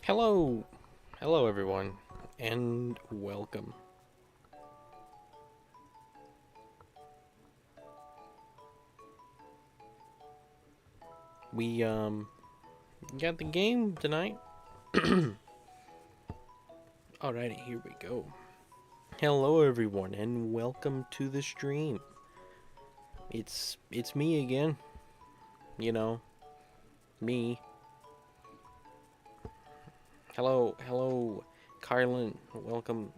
Hello, hello everyone, and welcome. We got the game tonight. Alrighty, here we go. Hello everyone, and welcome to the stream. It's me again. You know, me. Hello, Carlin. Welcome,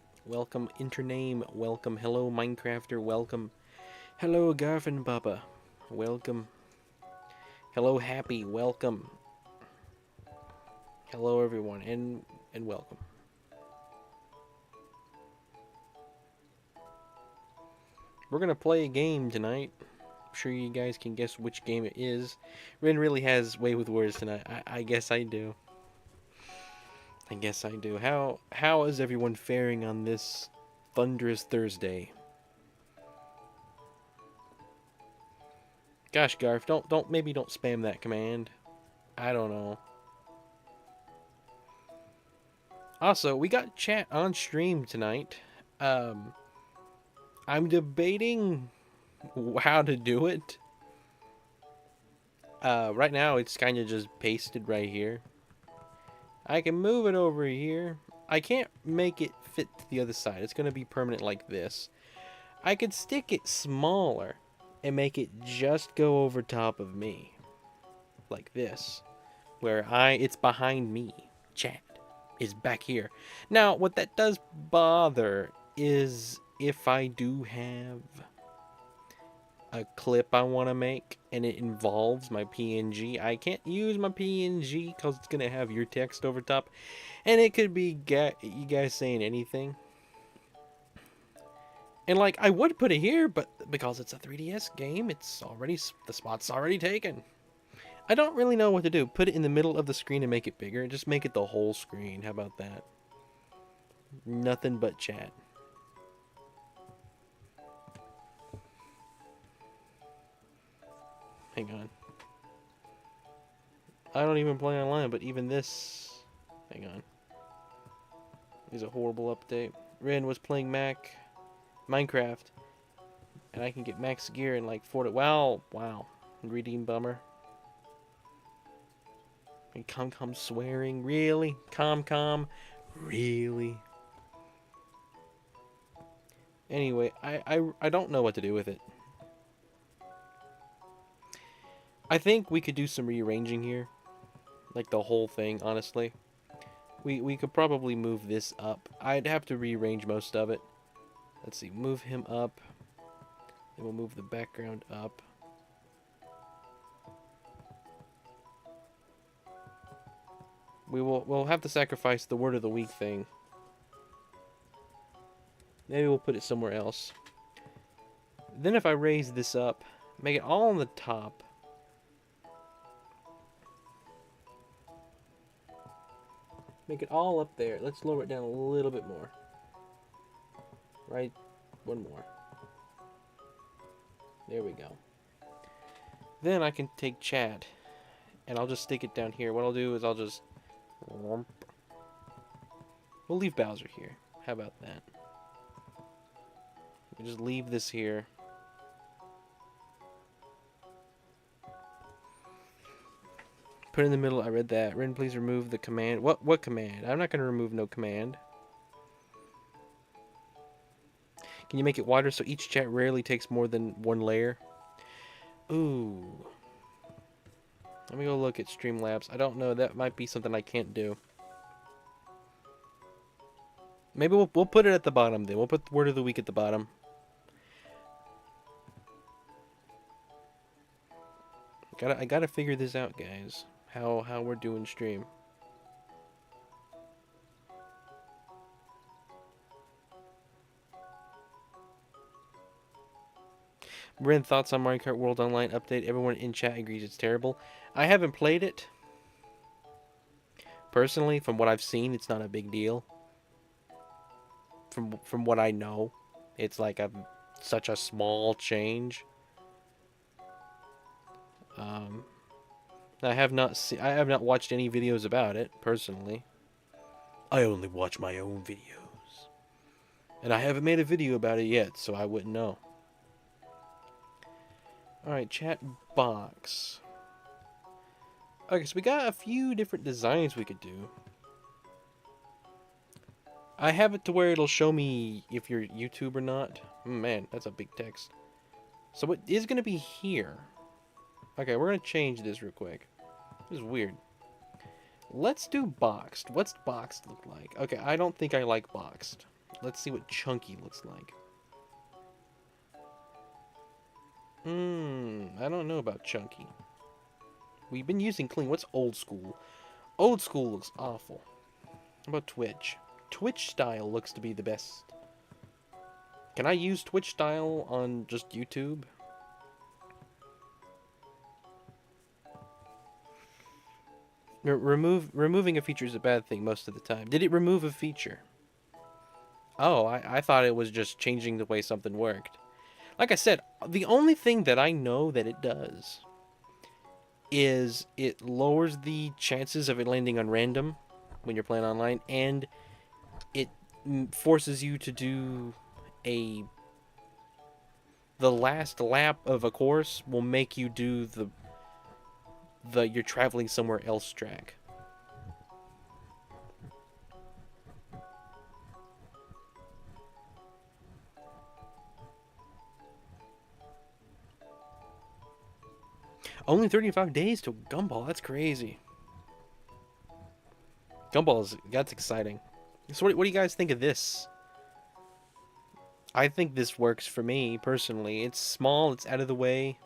Intername. Welcome, hello, Minecrafter. Welcome, hello, Garfin Papa. Welcome. Hello, Happy. Welcome. Hello, everyone, and welcome. We're gonna play a game tonight. I'm sure you guys can guess which game it is. Ren really has way with words tonight. I guess I do. I guess I do. How is everyone faring on this thunderous Thursday? Gosh, Garf, don't spam that command. I don't know. Also, we got chat on stream tonight. Um, I'm debating how to do it. Right now it's kind of just pasted right here. I can move it over here. I can't make it fit to the other side. It's going to be permanent like this. I could stick it smaller and make it just go over top of me. Like this. Where it's behind me. Chat is back here. Now, what that does bother is if I do have a clip I want to make and it involves my PNG, I can't use my PNG because it's going to have your text over top. And it could be you guys saying anything. And like, I would put it here, but because it's a 3DS game, the spot's already taken. I don't really know what to do. Put it in the middle of the screen and make it bigger. Just make it the whole screen. How about that? Nothing but chat. Hang on. I don't even play online, but even this... Hang on. Is a horrible update. Ren was playing Minecraft. And I can get max gear in like 40... Wow. Redeem bummer. And Comcom swearing. Really? Comcom? Really? Anyway, I don't know what to do with it. I think we could do some rearranging here. Like the whole thing, honestly. We could probably move this up. I'd have to rearrange most of it. Let's see, move him up. Then we'll move the background up. We'll have to sacrifice the word of the week thing. Maybe we'll put it somewhere else. Then if I raise this up, make it all on the top. Make it all up there. Let's lower it down a little bit more. Right? One more. There we go. Then I can take chat. And I'll just stick it down here. What I'll do is I'll just... We'll leave Bowser here. How about that? We'll just leave this here. Put in the middle. I read that. Ren, please remove the command. What command? I'm not going to remove no command. Can you make it wider so each chat rarely takes more than one layer? Ooh. Let me go look at Streamlabs. I don't know. That might be something I can't do. Maybe we'll put it at the bottom then. We'll put the word of the week at the bottom. I gotta figure this out, guys. How we're doing stream. Ren, thoughts on Mario Kart World Online update? Everyone in chat agrees it's terrible. I haven't played it. Personally, from what I've seen, it's not a big deal. From what I know, it's like such a small change. I have not watched any videos about it personally. I only watch my own videos. And I haven't made a video about it yet, so I wouldn't know. Alright, chat box. Okay, so we got a few different designs we could do. I have it to where it'll show me if you're YouTube or not. Man, that's a big text. So it is going to be here. Okay, we're going to change this real quick. This is weird. Let's do boxed. What's boxed look like? Okay, I don't think I like boxed. Let's see what chunky looks like. I don't know about chunky. We've been using clean. What's old school? Old school looks awful. How about Twitch? Twitch style looks to be the best. Can I use Twitch style on just YouTube? Removing a feature is a bad thing most of the time. Did it remove a feature? Oh, I thought it was just changing the way something worked. Like I said, the only thing that I know that it does is it lowers the chances of it landing on random when you're playing online, and it forces you to do the last lap of a course will make you do the you're traveling somewhere else track. Only 35 days to Gumball. That's crazy. That's exciting. So what do you guys think of this? I think this works for me, personally. It's small, it's out of the way.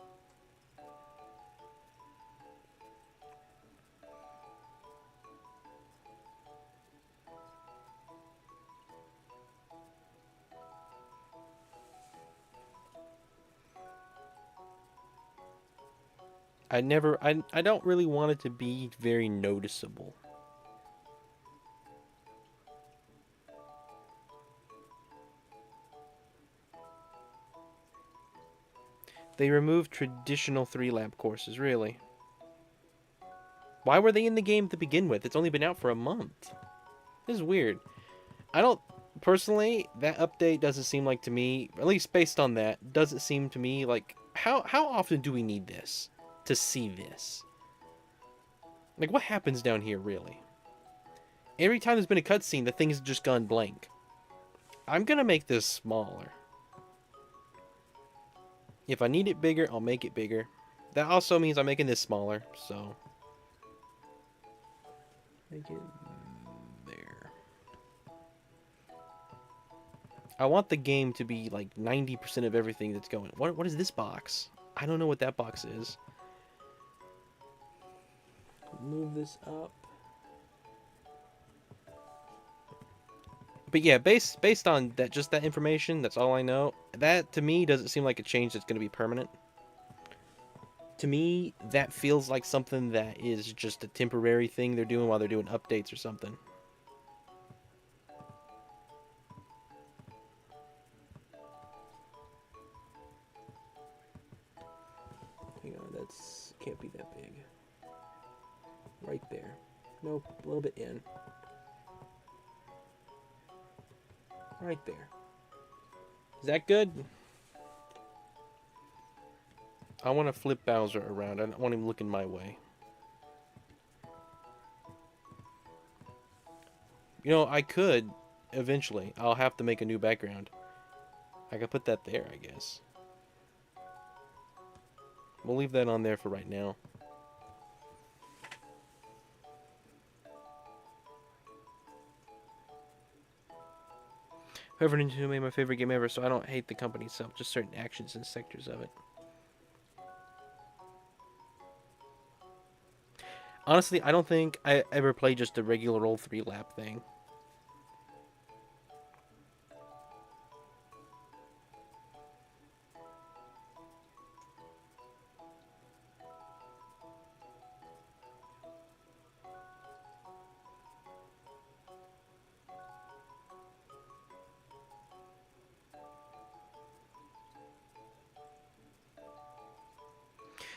I don't really want it to be very noticeable. They removed traditional 3-lap courses, really. Why were they in the game to begin with? It's only been out for a month. This is weird. I don't... Personally, that update doesn't seem like to me, at least based on that, doesn't seem to me like... How often do we need this to see this? Like, what happens down here, really? Every time there's been a cutscene, the thing's just gone blank. I'm gonna make this smaller. If I need it bigger, I'll make it bigger. That also means I'm making this smaller, so... Make it there. I want the game to be like 90% of everything that's going. What is this box? I don't know what that box is. Move this up. But yeah, based on that, just that information, that's all I know. That to me doesn't seem like a change that's going to be permanent. To me, that feels like something that is just a temporary thing they're doing while they're doing updates or something. Hang on, that's can't be that big. Right there. Nope, a little bit in. Right there. Is that good? I want to flip Bowser around. I don't want him looking my way. You know, I could, eventually. I'll have to make a new background. I could put that there, I guess. We'll leave that on there for right now. Whoever Nintendo made my favorite game ever, so I don't hate the company itself, just certain actions and sectors of it. Honestly, I don't think I ever played just a regular old 3-lap thing.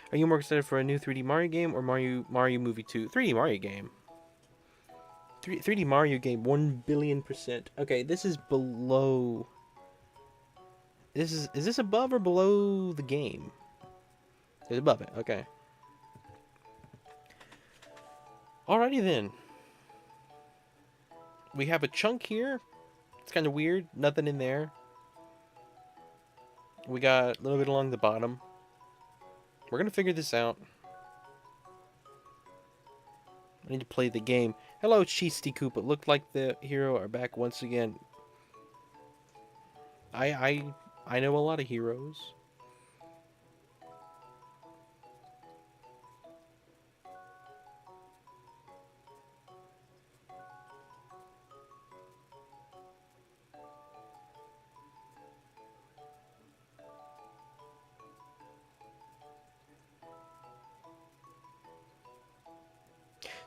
Are you more excited for a new 3D Mario game or Mario Movie 2? 3D Mario game. 3D Mario game, 1 billion%. Okay, this is below. Is this above or below the game? It's above it. Okay. Alrighty then. We have a chunk here. It's kind of weird. Nothing in there. We got a little bit along the bottom. We're gonna figure this out. I need to play the game. Hello, Cheesty Koopa. Look like the hero are back once again. I know a lot of heroes.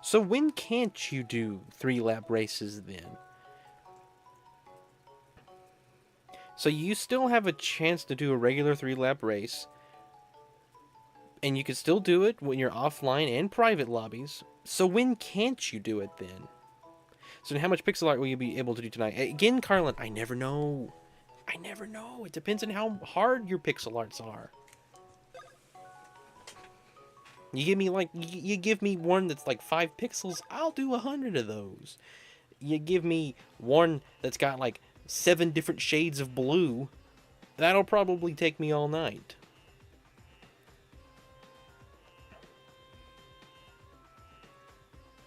So when can't you do 3-lap races then? So you still have a chance to do a regular 3-lap race. And you can still do it when you're offline and private lobbies. So when can't you do it then? So how much pixel art will you be able to do tonight? Again, Carlin, I never know. I never know. It depends on how hard your pixel arts are. You give me you give me one that's like 5 pixels, I'll do 100 of those. You give me one that's got like 7 different shades of blue, that'll probably take me all night.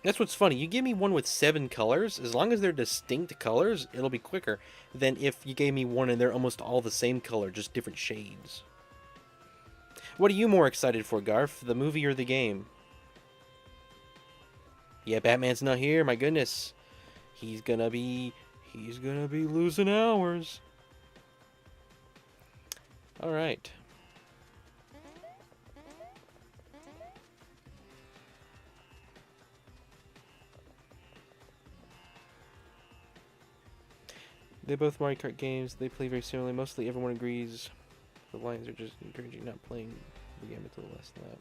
That's what's funny. You give me one with 7 colors, as long as they're distinct colors, it'll be quicker than if you gave me one and they're almost all the same color, just different shades. What are you more excited for, Garf? The movie or the game? Yeah, Batman's not here, my goodness. He's gonna be losing hours. Alright. They're both Mario Kart games. They play very similarly. Mostly everyone agrees. The lines are just encouraging not playing the game until the last lap.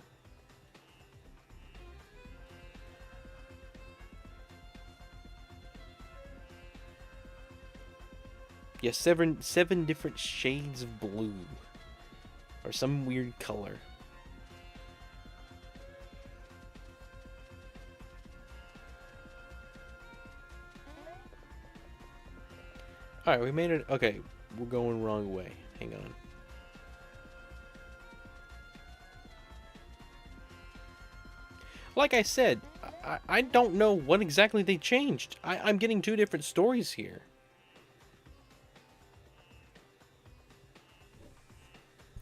Yeah, seven different shades of blue. Or some weird color. Alright, we made it. Okay, we're going wrong way. Hang on. Like I said, I don't know what exactly they changed. I'm getting 2 different stories here.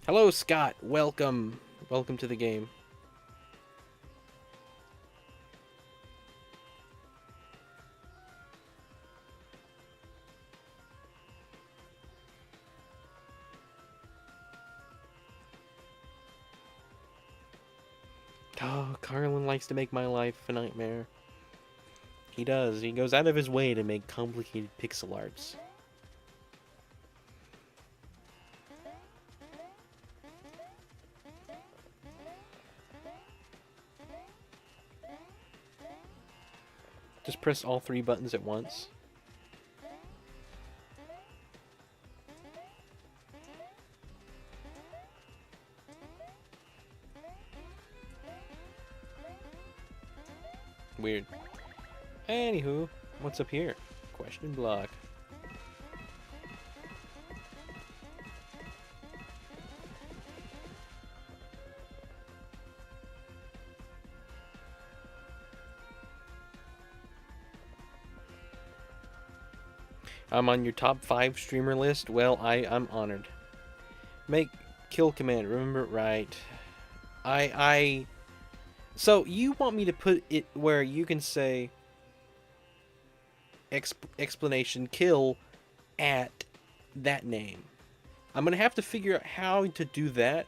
Hello, Scott. Welcome. Welcome to the game. Oh, Carlin likes to make my life a nightmare. He does. He goes out of his way to make complicated pixel arts. Just press all 3 buttons at once. Weird. Anywho, what's up here? Question block. I'm on your top 5 streamer list. Well, I'm honored. Make kill command. Remember, right? So you want me to put it where you can say explanation kill at that name. I'm gonna have to figure out how to do that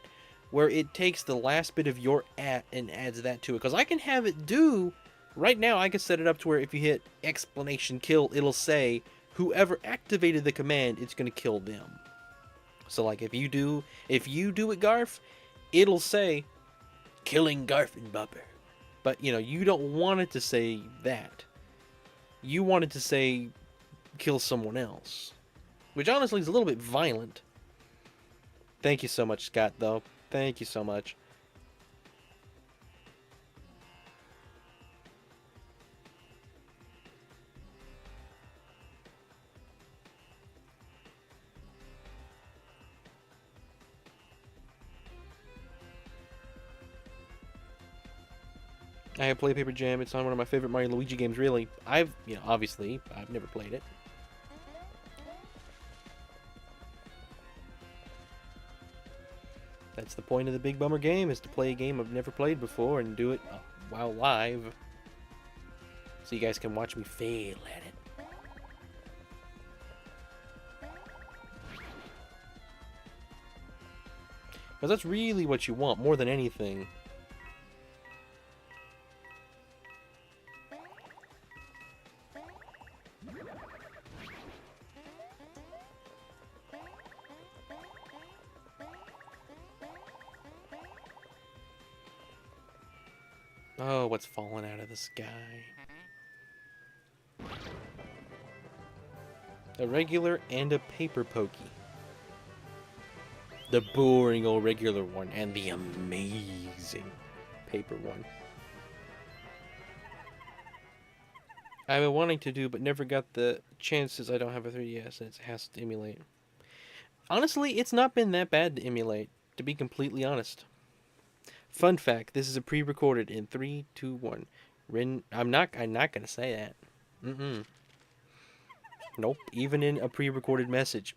where it takes the last bit of your at and adds that to it, because I can have it do right now. I can set it up to where if you hit explanation kill, it'll say whoever activated the command, it's gonna kill them. So like if you do it, Garf, it'll say killing Garf and Bubber. But you know, you don't want it to say that. You wanted to say kill someone else, which honestly is a little bit violent. Thank you so much, Scott, though. Thank you so much. I have played Paper Jam. It's on one of my favorite Mario and Luigi games, really. Obviously, I've never played it. That's the point of the Big Bummer game, is to play a game I've never played before and do it while live. So you guys can watch me fail at it. Because that's really what you want, more than anything. Oh, what's falling out of the sky? A regular and a paper pokey. The boring old regular one and the amazing paper one. I've been wanting to do, but never got the chances. I don't have a 3DS and it has to emulate. Honestly, it's not been that bad to emulate, to be completely honest. Fun fact, this is a pre-recorded in 3, 2, 1. I'm not gonna say that. Nope, even in a pre-recorded message.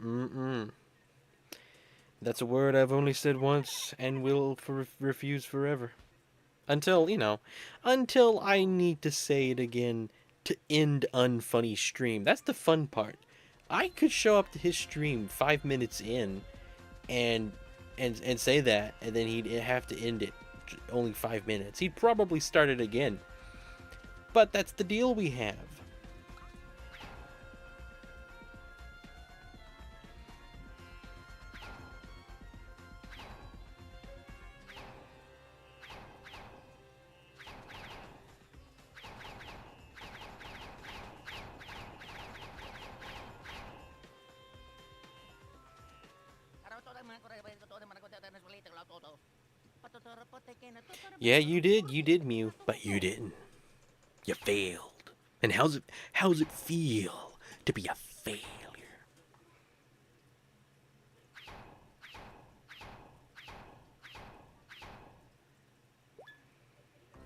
That's a word I've only said once and will refuse forever. Until I need to say it again to end unfunny stream. That's the fun part. I could show up to his stream 5 minutes in and say that, and then he'd have to end it only 5 minutes. He'd probably start it again. But that's the deal we have. Yeah, you did, Mew, but you didn't. You failed. And how's it feel to be a failure?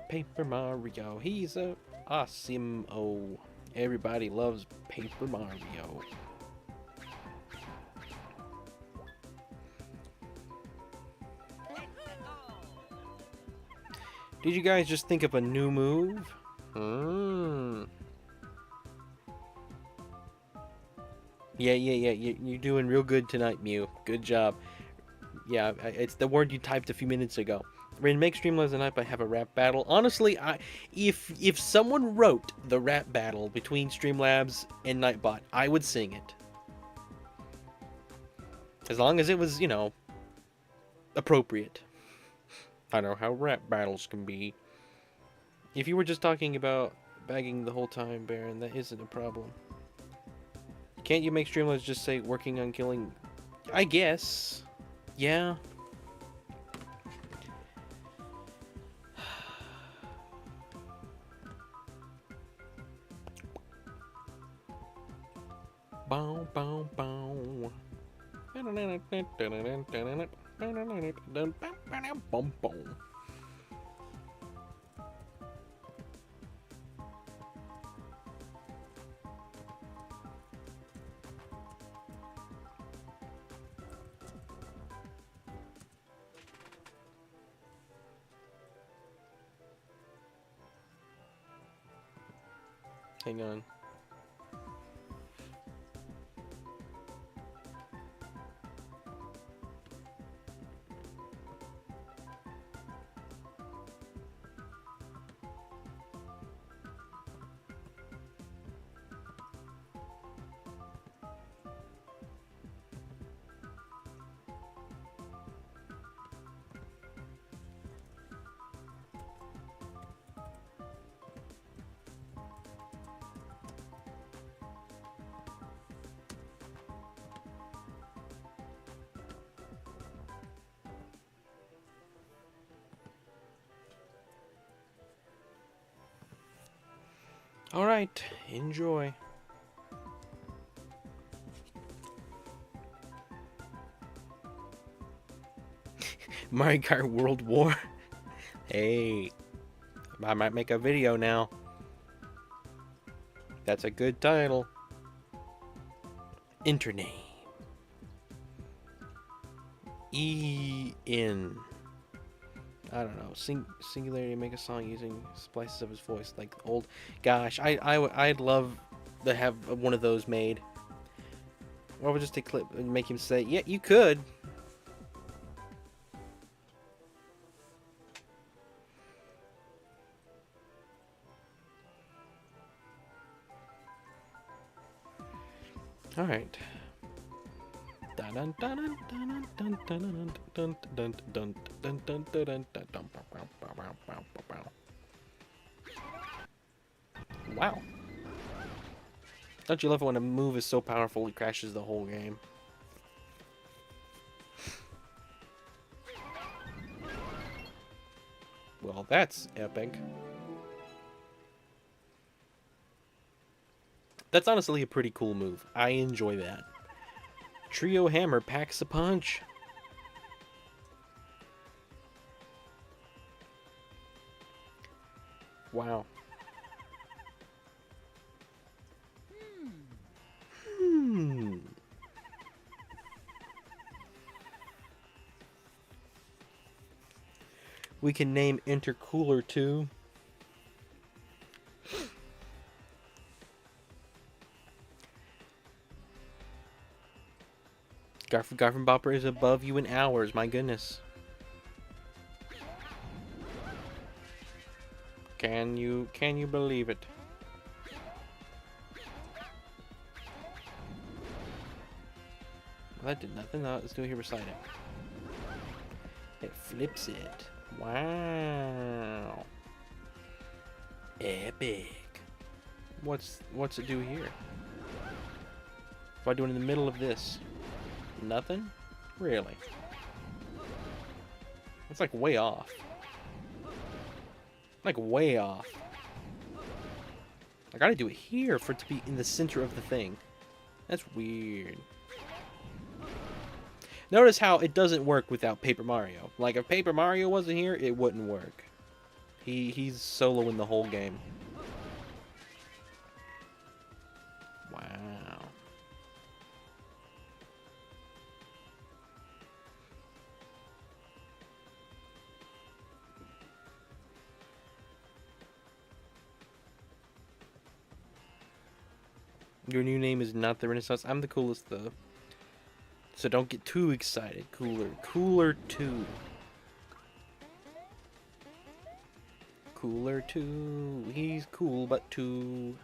Paper Mario, he's a awesome. Everybody loves Paper Mario. Did you guys just think of a new move? Yeah, you're doing real good tonight, Mew. Good job. Yeah, it's the word you typed a few minutes ago. We're gonna make Streamlabs tonight, but have a rap battle. Honestly, if someone wrote the rap battle between Streamlabs and Nightbot, I would sing it. As long as it was, appropriate. I know how rap battles can be. If you were just talking about bagging the whole time, Baron, that isn't a problem. Can't you make Streamlabs just say working on killing? I guess. Yeah. Bow, bow, bow. Hang on. Alright, enjoy. Mario Kart World War. Hey, I might make a video now. That's a good title. Intername. E-N. I don't know. Singularity, make a song using splices of his voice, like old. Gosh, I'd love to have one of those made. Or we'll just take a clip and make him say, "Yeah, you could." All right. Wow. Don't you love it when a move is so powerful it crashes the whole game? Well, that's epic. That's honestly a pretty cool move. I enjoy that. Trio Hammer packs a punch. Wow. We can name Intercooler too. Garfin Bopper is above you in hours, my goodness. Can you believe it? Well, that did nothing. No, let's do it here beside it. It flips it. Wow. Epic. What's it do here? If I do it in the middle of this? Nothing? Really? It's like way off. Like way off. I gotta do it here for it to be in the center of the thing. That's weird. Notice how it doesn't work without Paper Mario. Like, if Paper Mario wasn't here, it wouldn't work. He's soloing the whole game. Wow. Your new name is not the Renaissance. I'm the coolest, though. So don't get too excited. Cooler. Cooler 2. Cooler 2. He's cool, but 2.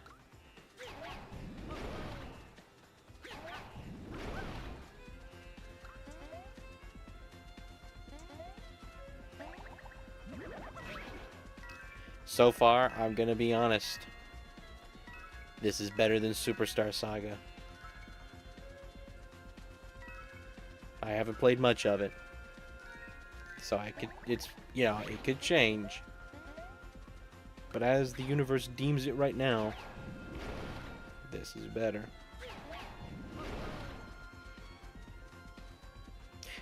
So far, I'm gonna be honest. This is better than Superstar Saga. I haven't played much of it. So it could change. But as the universe deems it right now, this is better.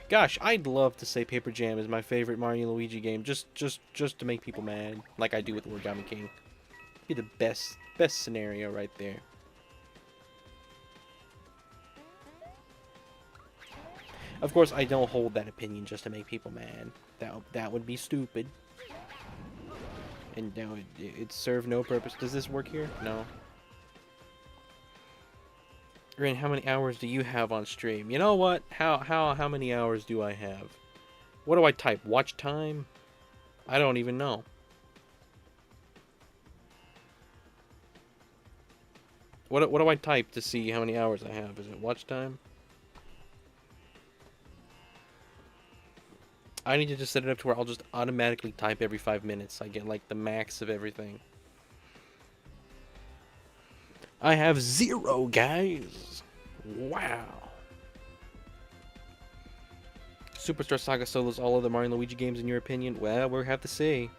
Gosh, I'd love to say Paper Jam is my favorite Mario and Luigi game, just to make people mad, like I do with Origami King. Be the best scenario right there. Of course, I don't hold that opinion just to make people mad. That would be stupid. And no, it served no purpose. Does this work here? No. Rin, how many hours do you have on stream? You know what? How many hours do I have? What do I type? Watch time? I don't even know. What do I type to see how many hours I have? Is it watch time? I need to just set it up to where I'll just automatically type every 5 minutes. I get like the max of everything. I have 0, guys. Wow. Superstar Saga solos all other Mario and Luigi games in your opinion? Well, we'll have to see.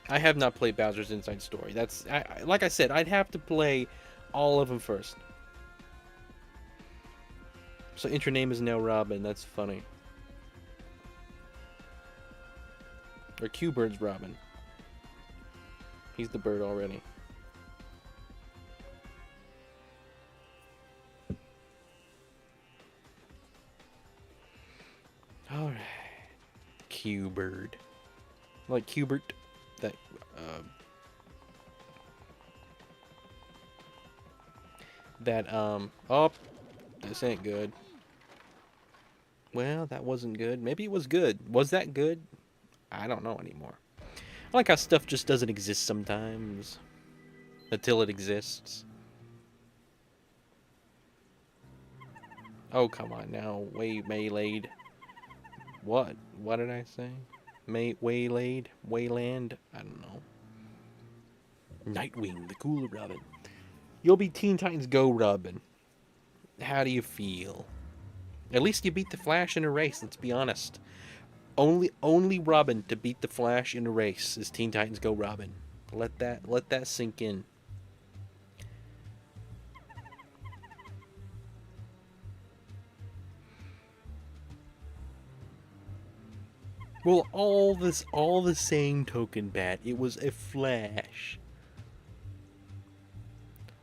I have not played Bowser's Inside Story. Like I said, I'd have to play all of them first. So intro name is now Robin. That's funny. Or Q-Bird's Robin. He's the bird already. Alright. Q-Bird. Like Qbert. That, oh, this ain't good. Well, that wasn't good. Maybe it was good. Was that good? I don't know anymore. I like how stuff just doesn't exist sometimes. Until it exists. Oh, come on now. Waylaid. What? What did I say? Waylaid? Wayland? I don't know. Nightwing, the cool Robin. You'll be Teen Titans Go Robin. How do you feel? At least you beat the Flash in a race, let's be honest. Only Robin to beat the Flash in a race is Teen Titans Go Robin. Let that sink in. Well, all the same token, Bat. It was a Flash.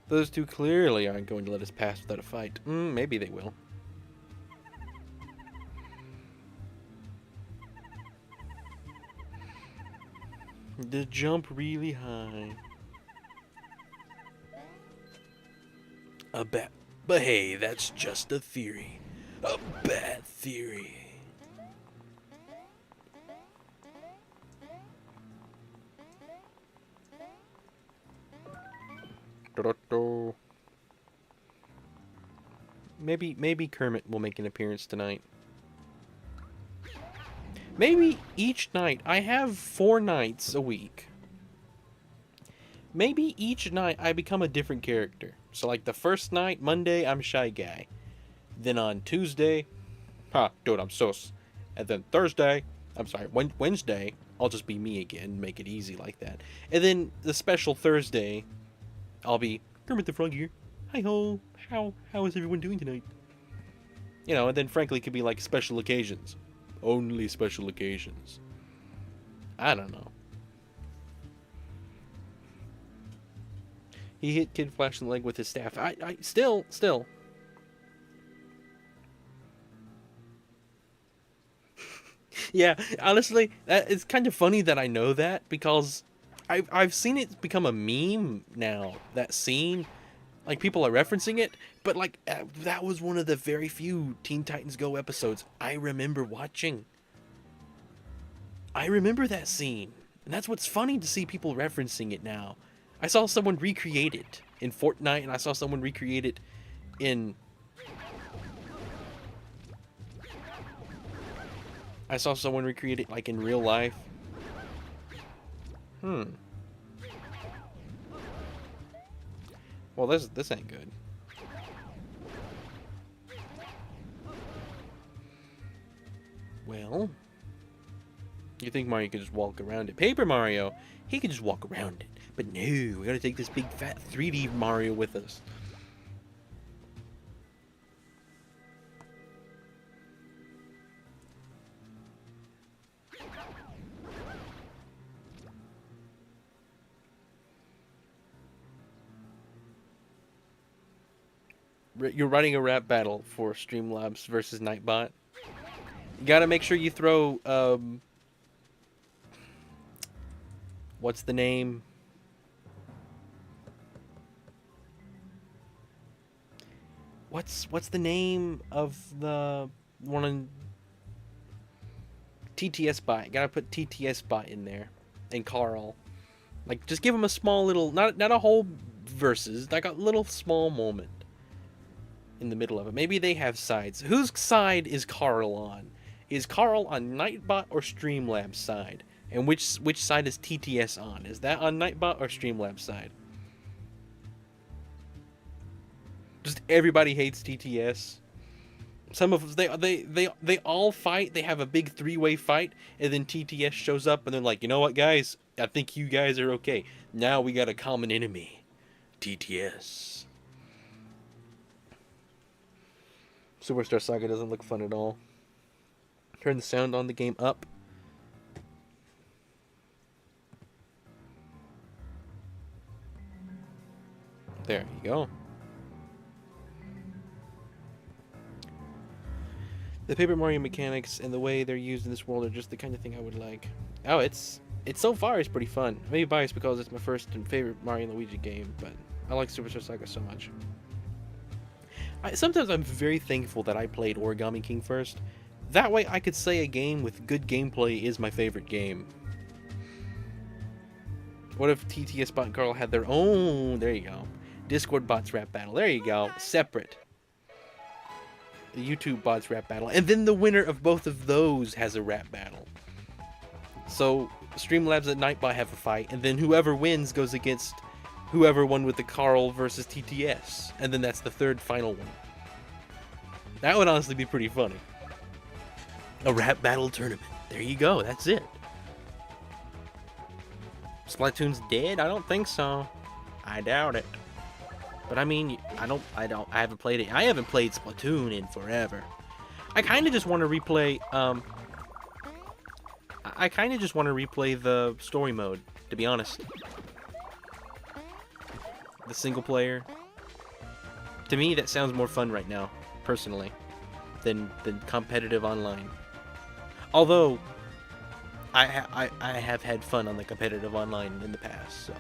Those two clearly aren't going to let us pass without a fight. Maybe they will. The jump really high. But hey, that's just a theory. A bad theory. Maybe Kermit will make an appearance tonight. Maybe each night. I have 4 nights a week. Maybe each night I become a different character. So like the first night, Monday, I'm Shy Guy. Then on Tuesday, dude, I'm sus. And then Wednesday, I'll just be me again, make it easy like that. And then the special Thursday, I'll be Kermit the Frog here. Hi ho, how is everyone doing tonight? You know, and then frankly it could be like special occasions. Only special occasions. I don't know. He hit Kid Flash in the leg with his staff. I still. Yeah, honestly, it's kind of funny that I know that because I've seen it become a meme now. That scene, like people are referencing it, but like that was one of the very few Teen Titans Go episodes I remember watching. I remember that scene, and that's what's funny to see people referencing it now. I saw someone recreate it in Fortnite, and I saw someone recreate it in... I saw someone recreate it, like, in real life. Well, this ain't good. Well... You think Mario could just walk around it. Paper Mario, he could just walk around it. But no, we gotta take this big fat 3D Mario with us. You're running a rap battle for Streamlabs versus Nightbot. You gotta make sure you throw, what's the name? What's the name of the one on TTS Bot? You gotta put TTS Bot in there. And Carl. Like, just give him a small little, not a whole verses, like a little small moment in the middle of it. Maybe they have sides. Whose side is Carl on? Is Carl on Nightbot or Streamlabs side? And which side is TTS on? Is that on Nightbot or Streamlabs side? Just everybody hates TTS. Some of they all fight. They have a big three-way fight, and then TTS shows up, and they're like, you know what, guys? I think you guys are okay. Now we got a common enemy, TTS. Superstar Saga doesn't look fun at all. Turn the sound on the game up. There you go. The Paper Mario mechanics and the way they're used in this world are just the kind of thing I would like. Oh, it's so far it's pretty fun. Maybe biased because it's my first and favorite Mario and Luigi game, but I like Superstar Saga so much. Sometimes I'm very thankful that I played Origami King first. That way I could say a game with good gameplay is my favorite game. What if TTS Bot and Carl had their own... There you go. Discord Bots rap battle. There you go. Separate. The YouTube Bots rap battle. And then the winner of both of those has a rap battle. So Streamlabs at Nightbot have a fight, and then whoever wins goes against whoever won with the Carl versus TTS. And then that's the third final one. That would honestly be pretty funny. A rap battle tournament. There you go. That's it. Splatoon's dead? I don't think so. I doubt it. But I mean, I haven't played it. I haven't played Splatoon in forever. I kind of just want to replay, I kind of just want to replay the story mode, to be honest. The single player. To me, that sounds more fun right now, personally, than competitive online. Although, I have had fun on the competitive online in the past, so.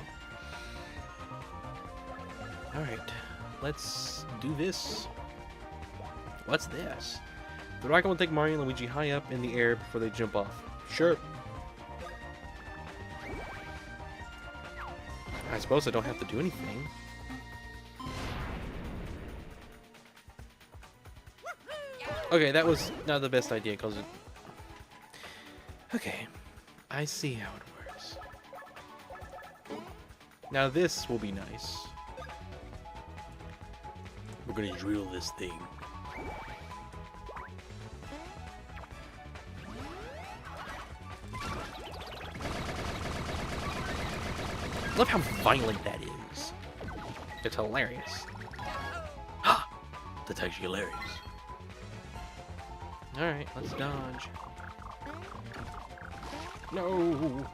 Alright, let's do this. What's this? The rocket will take Mario and Luigi high up in the air before they jump off. Sure. I suppose I don't have to do anything. Okay, that was not the best idea, because it... Okay, I see how it works. Now this will be nice. We're gonna drill this thing. Love how violent that is. It's hilarious. Ha! That's actually hilarious. Alright, let's dodge. No!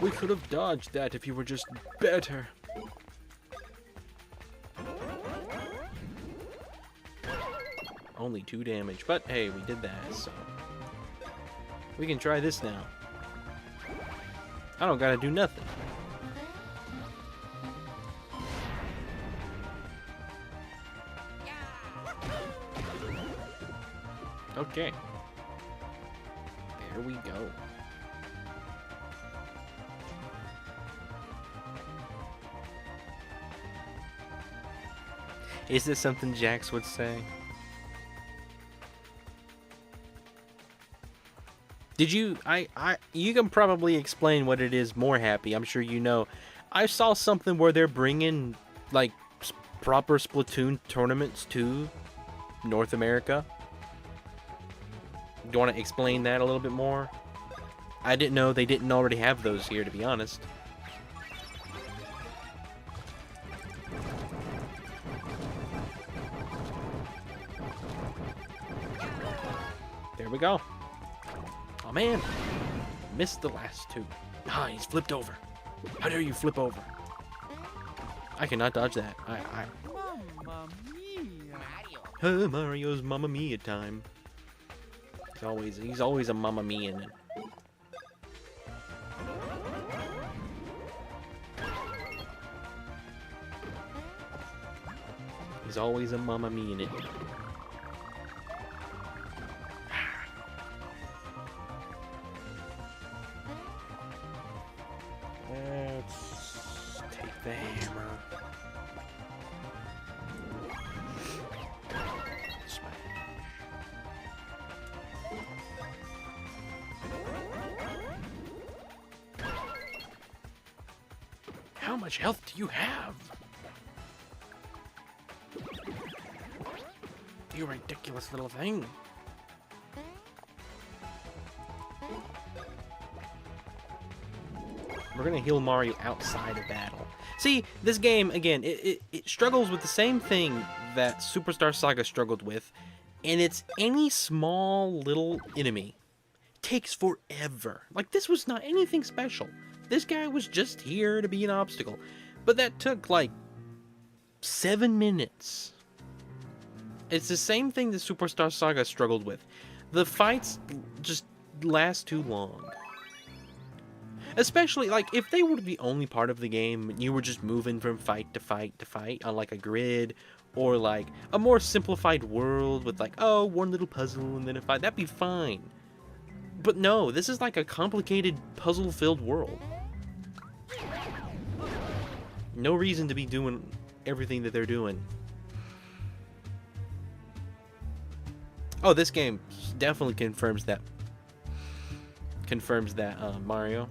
We could have dodged that if you were just better. Only 2 damage, but hey, we did that, so... We can try this now. I don't gotta do nothing. Okay. There we go. Is this something Jax would say? Did you... you can probably explain what it is more happy. I'm sure you know. I saw something where they're bringing, like, proper Splatoon tournaments to North America. Do you want to explain that a little bit more? I didn't know they didn't already have those here, to be honest. There we go. Oh man, missed the last 2. Ah, he's flipped over. How dare you flip over? I cannot dodge that. Mamma mia! Mario's Mamma Mia time. He's always a Mamma Mia in it. He's always a Mamma Mia in it. Let's take the hammer. Smash. How much health do you have? You ridiculous little thing. We're gonna heal Mario outside of battle. See, this game, again, it struggles with the same thing that Superstar Saga struggled with, and it's any small little enemy. It takes forever. Like, this was not anything special. This guy was just here to be an obstacle. But that took, like, 7 minutes. It's the same thing that Superstar Saga struggled with. The fights just last too long. Especially, like, if they were the only part of the game, and you were just moving from fight to fight to fight on, like, a grid, or, like, a more simplified world with, like, oh, one little puzzle and then a fight, that'd be fine. But no, this is like a complicated, puzzle-filled world. No reason to be doing everything that they're doing. Oh, this game definitely confirms that. Mario,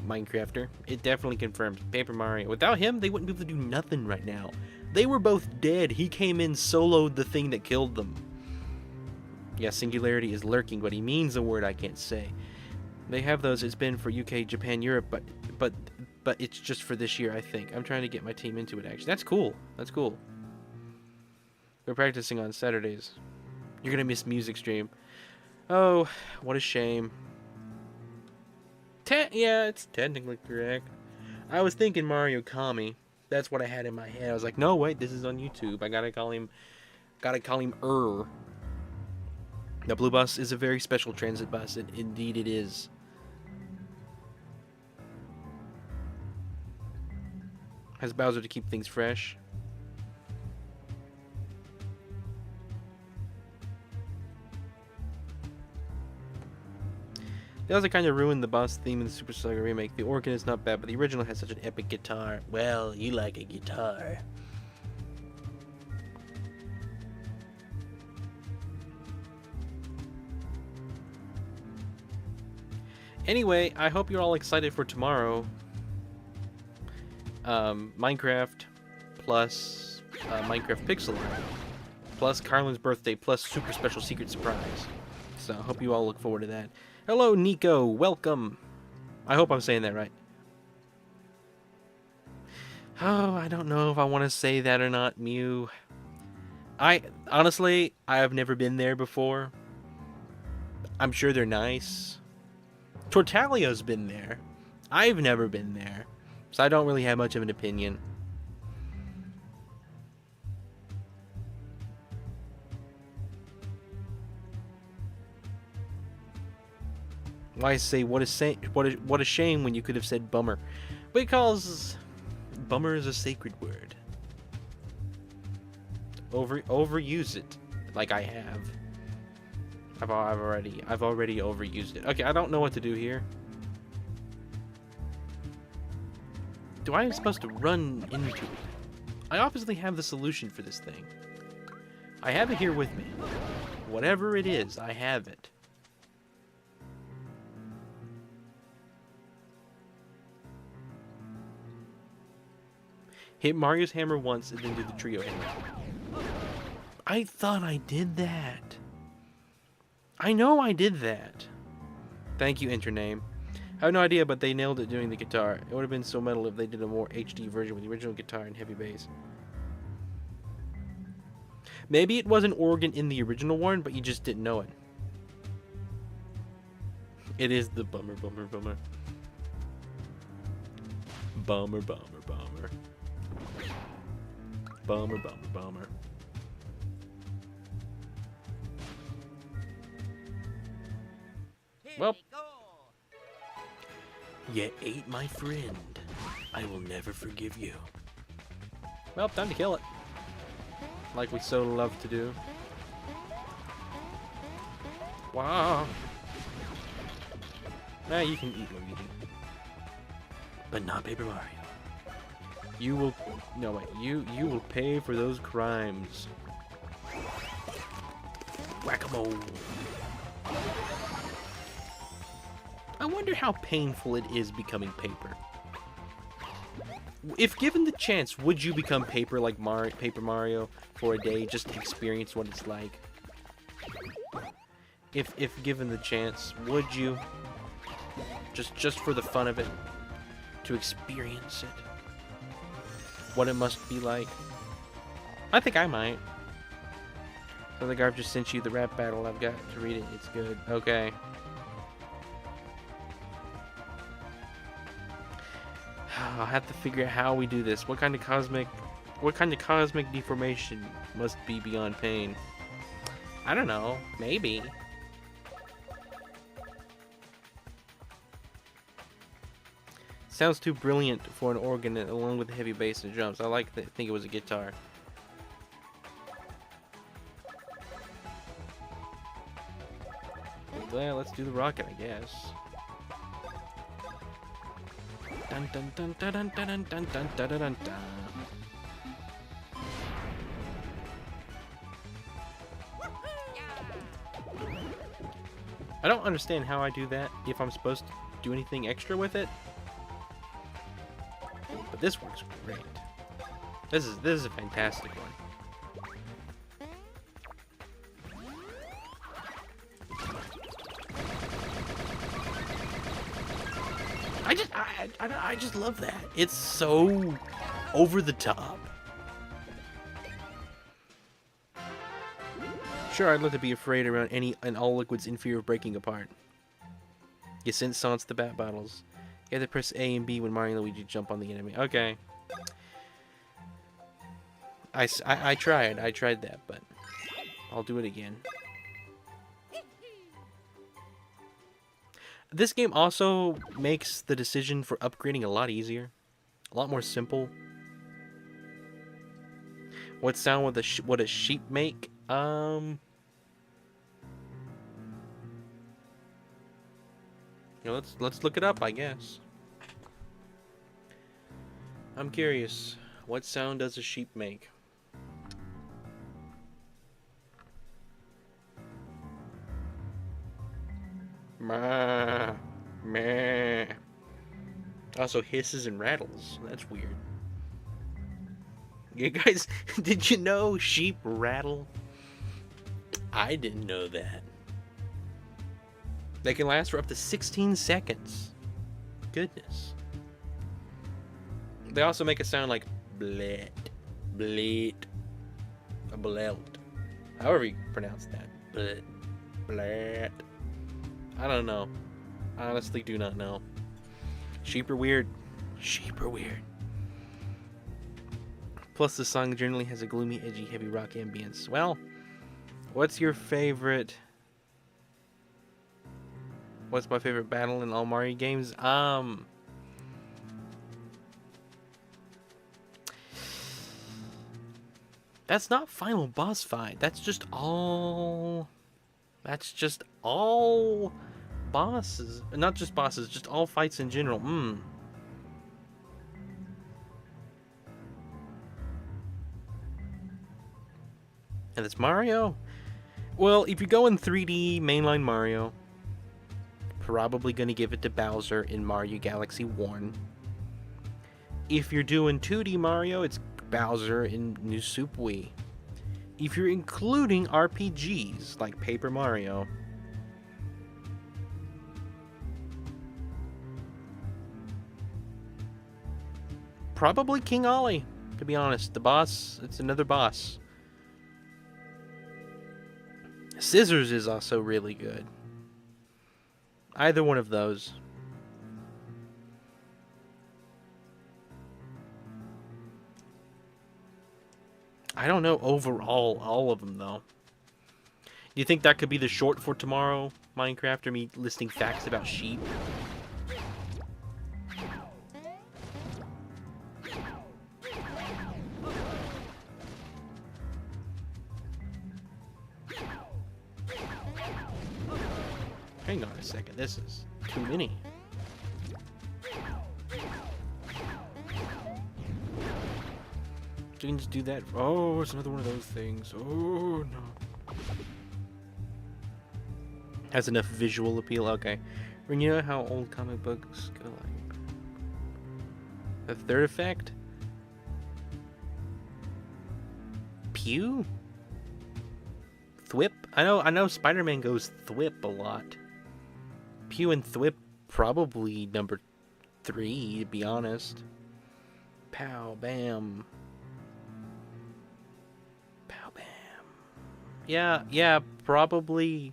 Minecrafter. It definitely confirms Paper Mario. Without him, they wouldn't be able to do nothing right now. They were both dead. He came in, soloed the thing that killed them. Yeah, singularity is lurking, but he means a word I can't say. They have those. It's been for UK, Japan, Europe, but it's just for this year, I think. I'm trying to get my team into it, actually. That's cool. That's cool. We're practicing on Saturdays. You're gonna miss music stream. Oh, what a shame. Yeah, it's technically correct. I was thinking Mario Kami. That's what I had in my head. I was like, no, wait, this is on YouTube. I gotta call him The blue bus is a very special transit bus, and indeed it is. Has Bowser to keep things fresh. They also kind of ruined the boss theme in the Super Saga remake. The organ is not bad, but the original has such an epic guitar. Well, you like a guitar. Anyway, I hope you're all excited for tomorrow. Minecraft plus Minecraft Pixel Art plus Carlin's birthday plus super special secret surprise. So I hope you all look forward to that. Hello, Nico. Welcome. I hope I'm saying that right. Oh, I don't know if I want to say that or not, Mew. Honestly, I have never been there before. I'm sure they're nice. Tortalio's been there. I've never been there, so I don't really have much of an opinion. Why say what a shame when you could have said bummer, because bummer is a sacred word. Overuse it, like I have. I've already overused it. Okay, I don't know what to do here. Do I supposed to run into it? I obviously have the solution for this thing. I have it here with me. Whatever it is, I have it. Hit Mario's hammer once and then do the trio hammer. I thought I did that. I know I did that. Thank you, Intername. I have no idea, but they nailed it doing the guitar. It would have been so metal if they did a more HD version with the original guitar and heavy bass. Maybe it was an organ in the original one, but you just didn't know it. It is the bummer, bummer, bummer. Bummer, bummer, bummer. Bummer, bummer, bummer. Well, you ate my friend. I will never forgive you. Well, time to kill it. Like we so love to do. Wow. Nah, you can eat Luigi. But not Paper Mario. You will... No, wait. You will pay for those crimes. Whack-a-mole. I wonder how painful it is becoming paper. If given the chance, would you become Paper Mario for a day just to experience what it's like? If given the chance, would you? Just for the fun of it, to experience it, what it must be like. I think I might. So the Garb just sent you the rap battle. I've got to read it. It's good. Okay. I'll have to figure out how we do this. What kind of cosmic deformation must be beyond pain? I don't know. Maybe. Sounds too brilliant for an organ, along with the heavy bass and drums. I think it was a guitar. Well, let's do the rocket, I guess. Dun dun dun dun dun dun dun dun dun dun dun. I don't understand how I do that, if I'm supposed to do anything extra with it. But this works great. This is a fantastic one. I just love that. It's so over the top. Sure, I'd love to be afraid around any and all liquids in fear of breaking apart. You sent Sans the bat bottles. You have to press A and B when Mario and Luigi jump on the enemy. Okay. I tried that, but I'll do it again. This game also makes the decision for upgrading a lot easier, a lot more simple. What sound would a sheep make? You know, let's look it up, I guess. I'm curious. What sound does a sheep make? Meh. Meh. Also hisses and rattles. That's weird. You guys, did you know sheep rattle? I didn't know that. They can last for up to 16 seconds. Goodness. They also make a sound like blet, blet, a blelt. However you pronounce that. Blet, blet. I don't know. I honestly do not know. Sheep are weird. Sheep are weird. Plus, the song generally has a gloomy, edgy, heavy rock ambience. Well, what's your favorite? What's my favorite battle in all Mario games? That's not final boss fight. That's just all bosses. Not just bosses, just all fights in general. And it's Mario? Well, if you go in 3D mainline Mario, probably gonna give it to Bowser in Mario Galaxy 1. If you're doing 2D Mario, it's Bowser in New Super Wii. If you're including RPGs like Paper Mario, probably King Ollie, to be honest. The boss, it's another boss. Scissors is also really good. Either one of those. I don't know overall all of them though. Do you think that could be the short for tomorrow, Minecraft, or me listing facts about sheep? Hang on a second, this is too many. You can just do that. Oh, it's another one of those things. Oh, no. Has enough visual appeal. Okay. When you know how old comic books go like. The third effect? Pew? Thwip? I know Spider-Man goes thwip a lot. Pew and thwip probably number 3, to be honest. Pow, bam. Pow, bam. Yeah, probably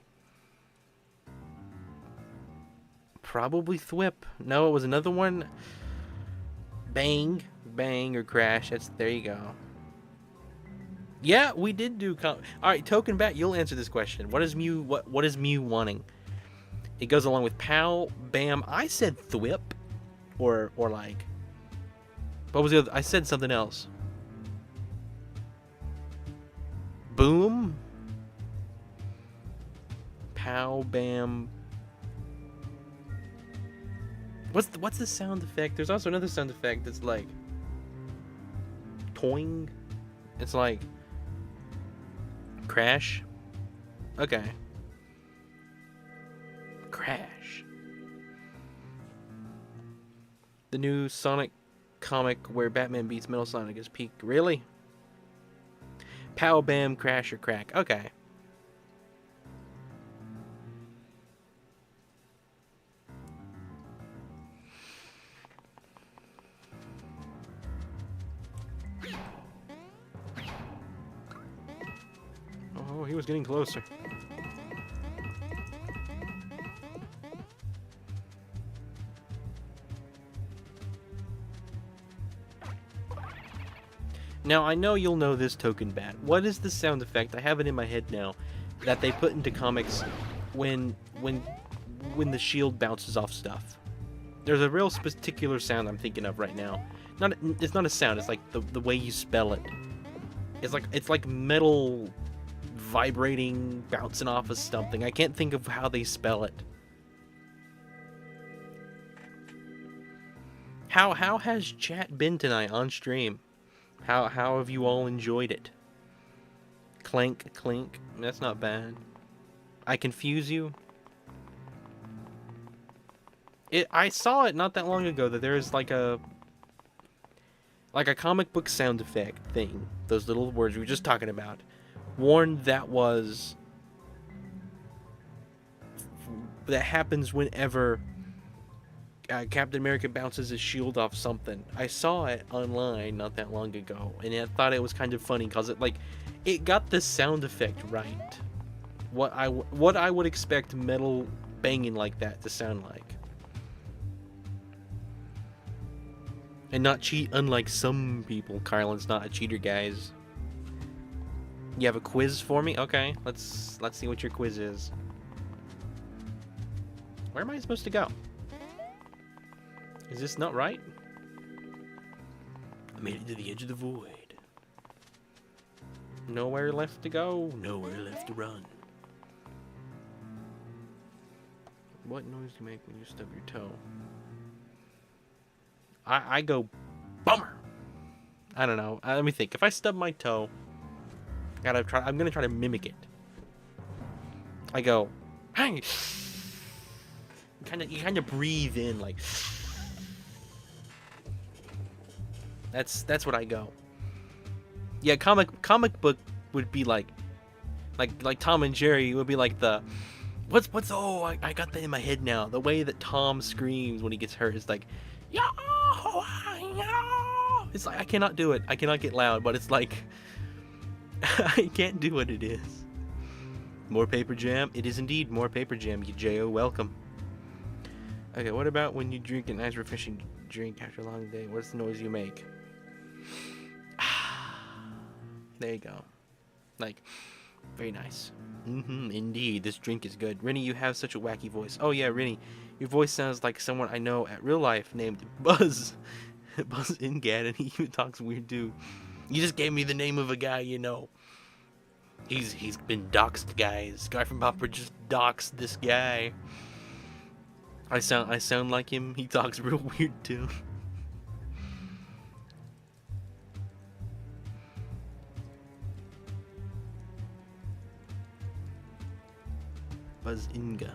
thwip. No, it was another one. Bang, bang, or crash. There you go. Yeah, we did do. All right, Token Bat, you'll answer this question. What is Mew? What is Mew wanting? It goes along with pow, bam. I said thwip, or like. What was the other? I said something else. Boom. Pow, bam. What's the sound effect? There's also another sound effect that's like toing. It's like crash. Okay. Crash. The new Sonic comic where Batman beats Metal Sonic is peak. Really? Pow, bam, crash, or crack. Okay. Oh, he was getting closer. Now, I know you'll know this, Token Bat. What is the sound effect? I have it in my head now. That they put into comics when the shield bounces off stuff. There's a real particular sound I'm thinking of right now. It's not a sound. It's like the way you spell it. It's like metal vibrating, bouncing off of something. I can't think of how they spell it. How has chat been tonight on stream? How have you all enjoyed it? Clank, clink. That's not bad. I confuse you. I saw it not that long ago that there's like a comic book sound effect thing. Those little words we were just talking about. Warned that happens whenever Captain America bounces his shield off something. I saw it online not that long ago, and I thought it was kind of funny because it got the sound effect right. What I would expect metal banging like that to sound like. And not cheat, unlike some people. Carlin's not a cheater, guys. You have a quiz for me? Okay, let's see what your quiz is. Where am I supposed to go? Is this not right? I made it to the edge of the void. Nowhere left to go, nowhere left to run. What noise do you make when you stub your toe? I go, bummer. I don't know. Let me think. If I stub my toe, I'm gonna try to mimic it. I go, hey. You kind of breathe in like. That's what I go. Yeah, comic book would be like Tom and Jerry would be like the what's I got that in my head now. The way that Tom screams when he gets hurt is like yeah. It's like I cannot do it. I cannot get loud, but it's like I can't do what it is. More paper jam. It is indeed more paper jam. You J.O. welcome. Okay, what about when you drink a nice refreshing drink after a long day? What's the noise you make? There you go. Like, very nice. Indeed, this drink is good. Rennie, you have such a wacky voice. Oh yeah, Rennie, your voice sounds like someone I know at real life named Buzz. Buzz Ingad, and he even talks weird too. You just gave me the name of a guy you know. He's been doxed, guys. Guy from Popper just doxed this guy. I sound like him. He talks real weird too. Buzz Inga.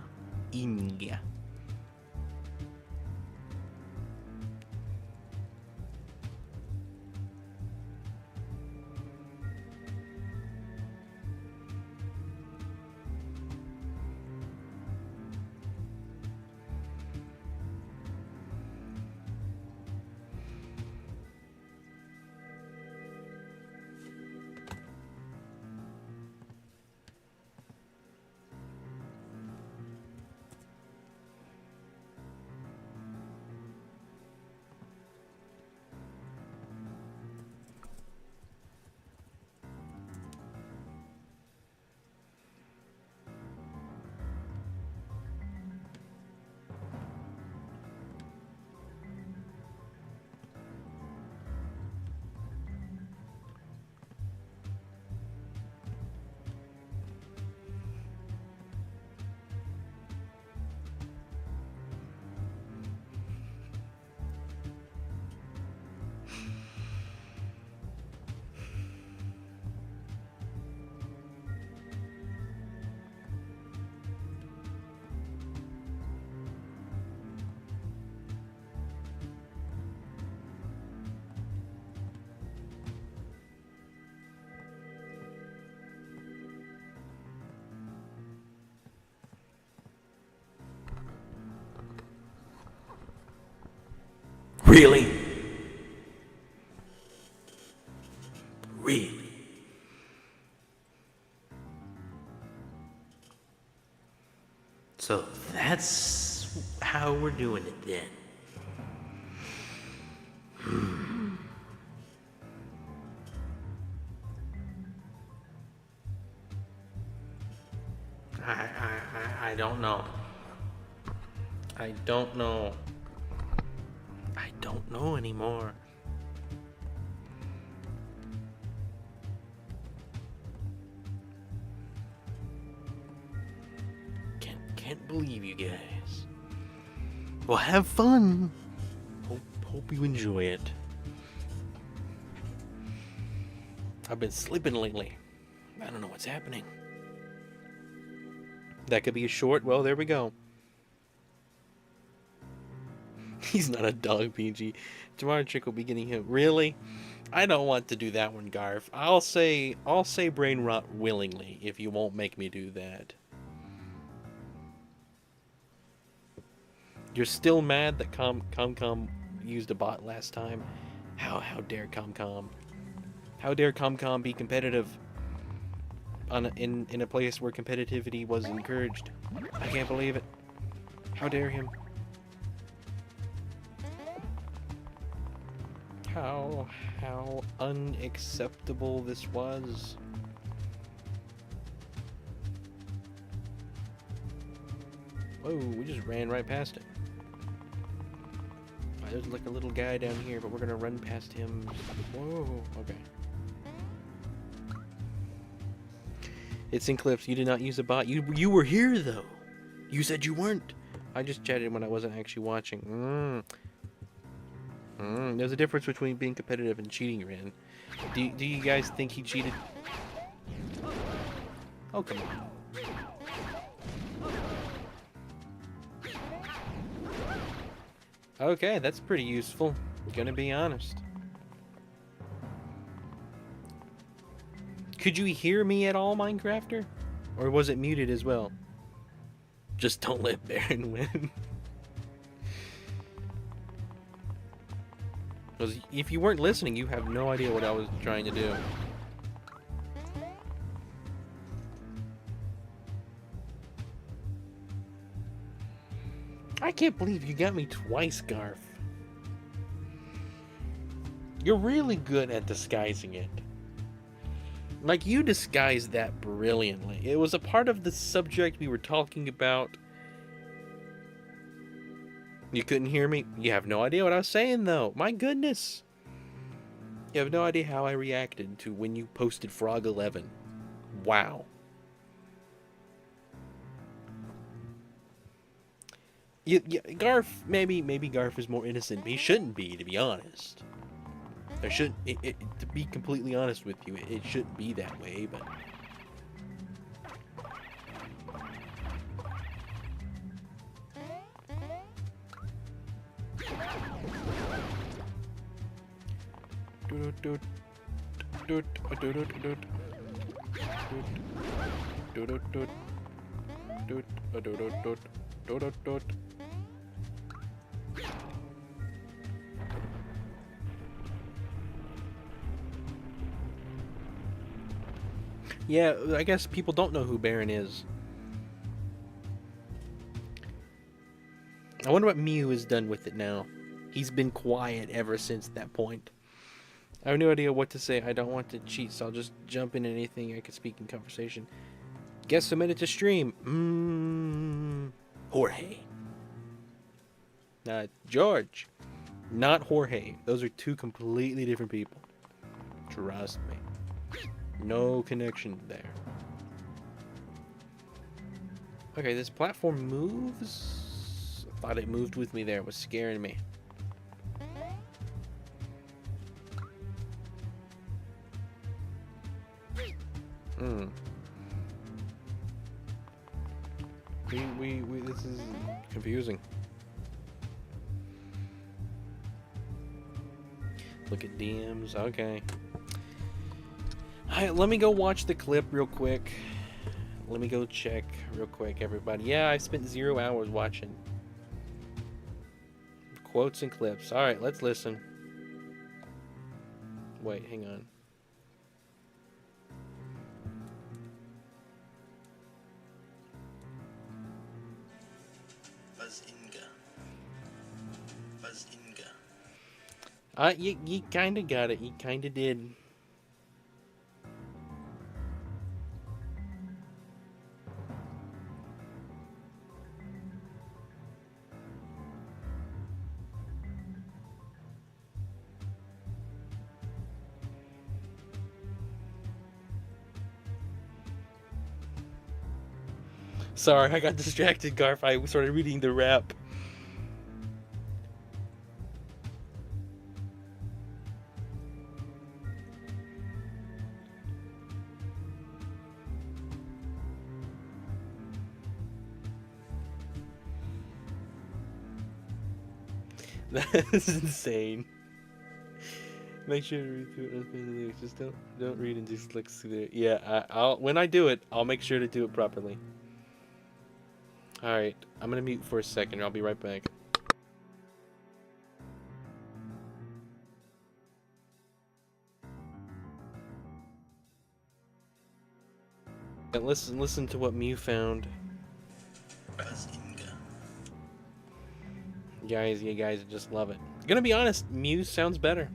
Really? Really? So that's how we're doing it then. I don't know. I don't know. I don't know anymore. Can't believe you guys. Well, have fun. Hope you enjoy it. I've been sleeping lately. I don't know what's happening. That could be a short. Well, there we go. He's not a dog, PG. Tomorrow Chick will be getting him. Really? I don't want to do that one, Garf. I'll say brain rot willingly if you won't make me do that. You're still mad that ComCom used a bot last time? How dare ComCom? How dare ComCom be competitive in a place where competitivity was encouraged? I can't believe it. How dare him? How unacceptable this was. Whoa, we just ran right past it. There's like a little guy down here, but we're gonna run past him. Whoa, okay. It's in clips. You did not use a bot. You were here though. You said you weren't. I just chatted when I wasn't actually watching. There's a difference between being competitive and cheating, Ren. Do you guys think he cheated? Oh, come on. Okay, that's pretty useful. Gonna be honest. Could you hear me at all, Minecrafter? Or was it muted as well? Just don't let Baron win. Because if you weren't listening, you have no idea what I was trying to do. I can't believe you got me twice, Garf. You're really good at disguising it. Like, you disguised that brilliantly. It was a part of the subject we were talking about. You couldn't hear me? You have no idea what I was saying, though. My goodness. You have no idea how I reacted to when you posted Frog 11. Wow. Garf, maybe Garf is more innocent, but he shouldn't be, to be honest. There shouldn't, to be completely honest with you, it shouldn't be that way, but... Yeah, I guess people don't know who Baron is. I wonder what Mew has done with it now. He's been quiet ever since that point. I have no idea what to say. I don't want to cheat, so I'll just jump in anything I can speak in conversation. Guest submitted to stream. Jorge. George. Not Jorge. Those are two completely different people. Trust me. No connection there. Okay, this platform moves. I thought it moved with me there. It was scaring me. This is confusing. Look at DMs. Okay. Alright, let me go watch the clip real quick. Let me go check real quick, everybody. Yeah, I spent 0 hours watching. Of Quotes and clips. All right, let's listen. Wait, hang on. You kind of got it. You kind of did. Sorry, I got distracted, Garf. I started reading the rap. That's insane. Make sure to read through it. Just don't read and just look through it. Yeah, I'll when I do it, I'll make sure to do it properly. All right, I'm gonna mute for a second. I'll be right back. And listen to what Mew found. You guys just love it. Gonna be honest, Mew sounds better.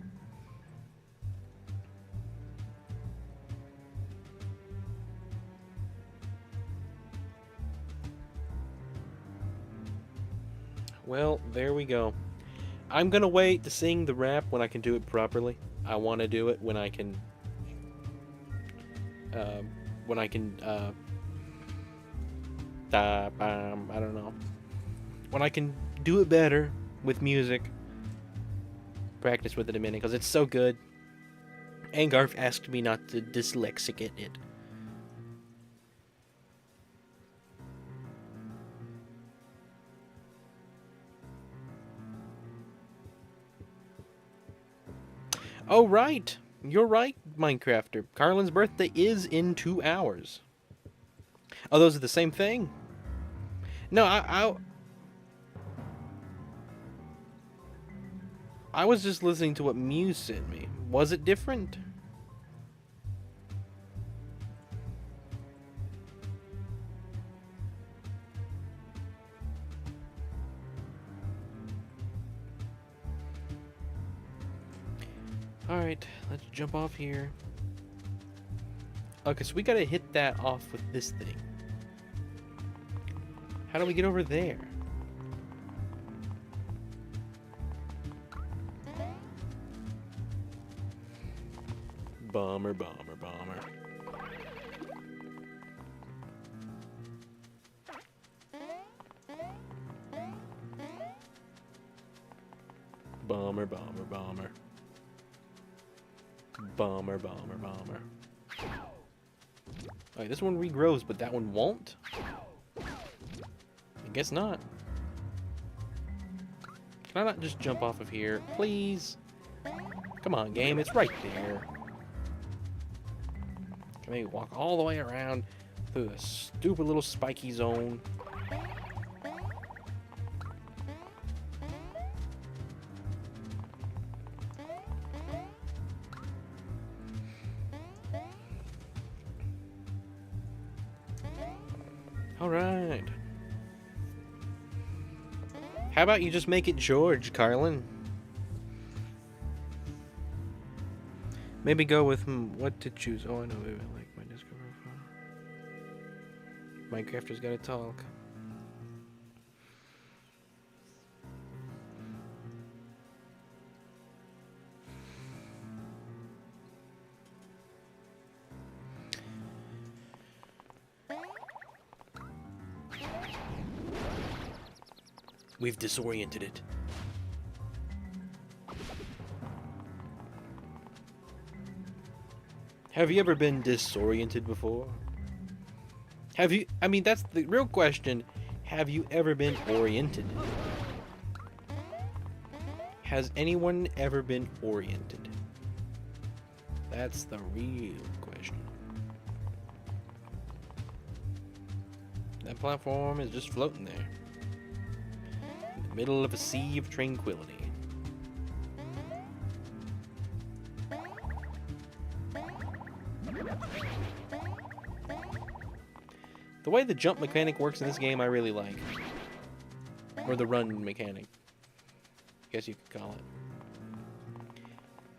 Well, there we go. I'm gonna wait to sing the rap when I can do it properly. I want to do it when I can. I don't know. When I can do it better with music. Practice with it a minute because it's so good. And Garf asked me not to dyslexic it. Oh, right. You're right, Minecrafter. Carlin's birthday is in 2 hours. Oh, those are the same thing? No, I was just listening to what Mew sent me. Was it different? Alright, let's jump off here. Okay, so we gotta hit that off with this thing. How do we get over there? Bomber. Bomber. Alright, this one regrows, but that one won't? I guess not. Can I not just jump off of here? Please? Come on, game, it's right there. Can I walk all the way around through the stupid little spiky zone? Alright. How about you just make it George, Carlin? Maybe go with what to choose. Oh, I know. Maybe I like my Discord profile. Minecrafter's gotta talk. We've disoriented it. Have you ever been disoriented before? Have you... I mean, that's the real question. Have you ever been oriented? Has anyone ever been oriented? That's the real question. That platform is just floating there. Middle of a sea of tranquility. The way the jump mechanic works in this game, I really like. Or the run mechanic. I guess you could call it.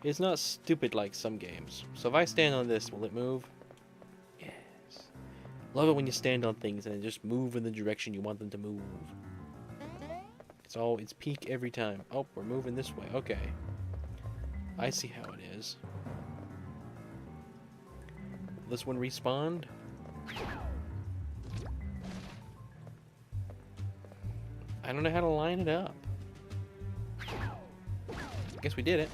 It's not stupid like some games. So if I stand on this, will it move? Yes. Love it when you stand on things and they just move in the direction you want them to move. It's peak every time. Oh, we're moving this way. Okay. I see how it is. Will this one respawn? I don't know how to line it up. Guess we did it.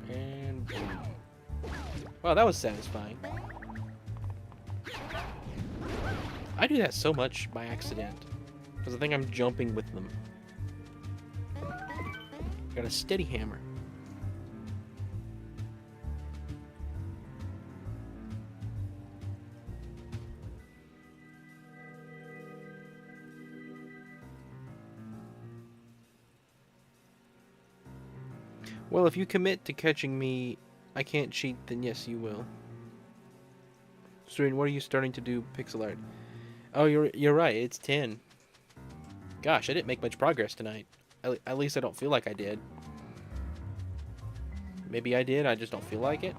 And boom. Wow, that was satisfying. I do that so much by accident. Because I think I'm jumping with them. Got a steady hammer. Well, if you commit to catching me, I can't cheat, then yes, you will. Student, what are you starting to do, pixel art? Oh, you're right, it's 10. Gosh, I didn't make much progress tonight. At least I don't feel like I did. Maybe I did, I just don't feel like it.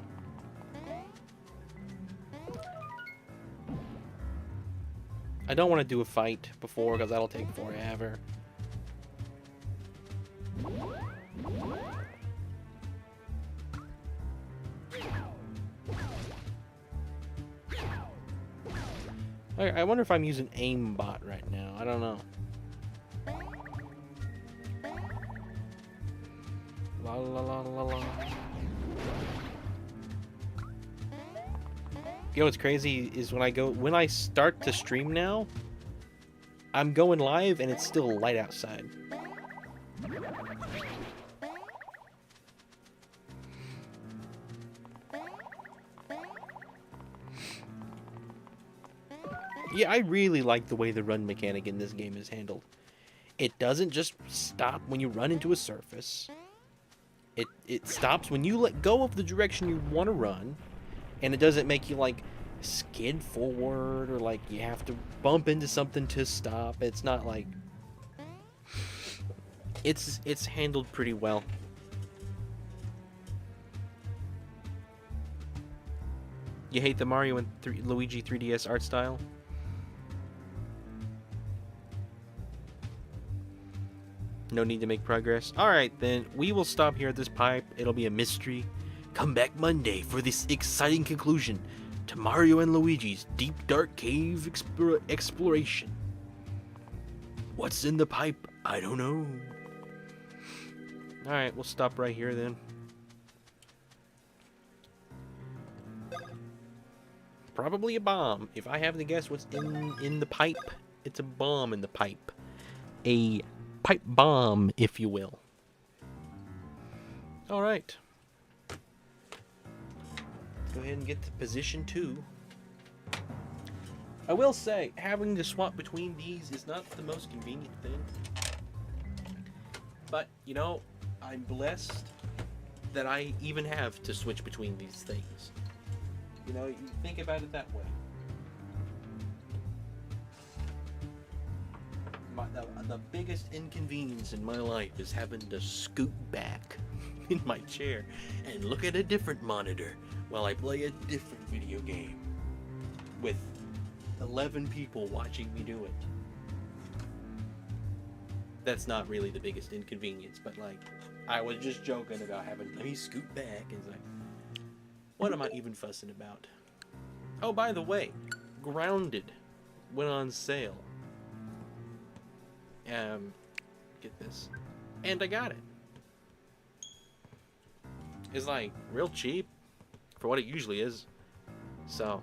I don't want to do a fight before, because that'll take forever. I wonder if I'm using aimbot right now. I don't know. La la la la la. You know what's crazy is when I start to stream now, I'm going live and it's still light outside. Yeah, I really like the way the run mechanic in this game is handled. It doesn't just stop when you run into a surface. It stops when you let go of the direction you want to run, and it doesn't make you like skid forward or like you have to bump into something to stop. It's not like it's handled pretty well. You hate the Mario and Luigi 3DS art style? No need to make progress. Alright then, we will stop here at this pipe. It'll be a mystery. Come back Monday for this exciting conclusion to Mario and Luigi's deep dark cave exploration. What's in the pipe? I don't know. Alright, we'll stop right here then. Probably a bomb. If I have to guess what's in the pipe, it's a bomb in the pipe. A pipe bomb, if you will. Alright. Go ahead and get to position 2. I will say, having to swap between these is not the most convenient thing. But, you know, I'm blessed that I even have to switch between these things. You know, you think about it that way. The biggest inconvenience in my life is having to scoot back in my chair and look at a different monitor while I play a different video game with 11 people watching me do it. That's not really the biggest inconvenience, but like, I was just joking about having, let me scoot back, and it's like, what am I even fussing about? Oh, by the way, Grounded went on sale. Get this. And I got it. It's like real cheap for what it usually is. So,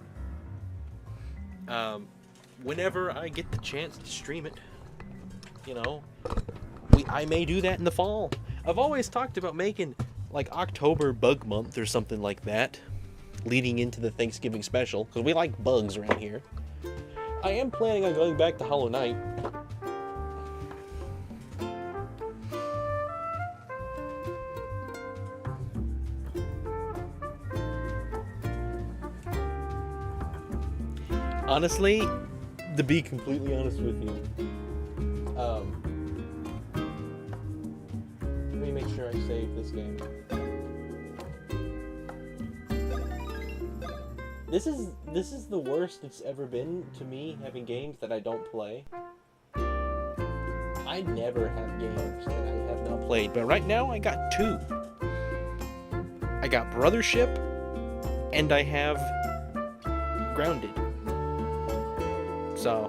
whenever I get the chance to stream it, you know, I may do that in the fall. I've always talked about making like October bug month or something like that, leading into the Thanksgiving special, because we like bugs around here. I am planning on going back to Hollow Knight. Honestly, to be completely honest with you, let me make sure I save this game. This is the worst it's ever been to me, having games that I don't play. I never have games that I have not played, but right now I got two. I got Brothership, and I have Grounded. So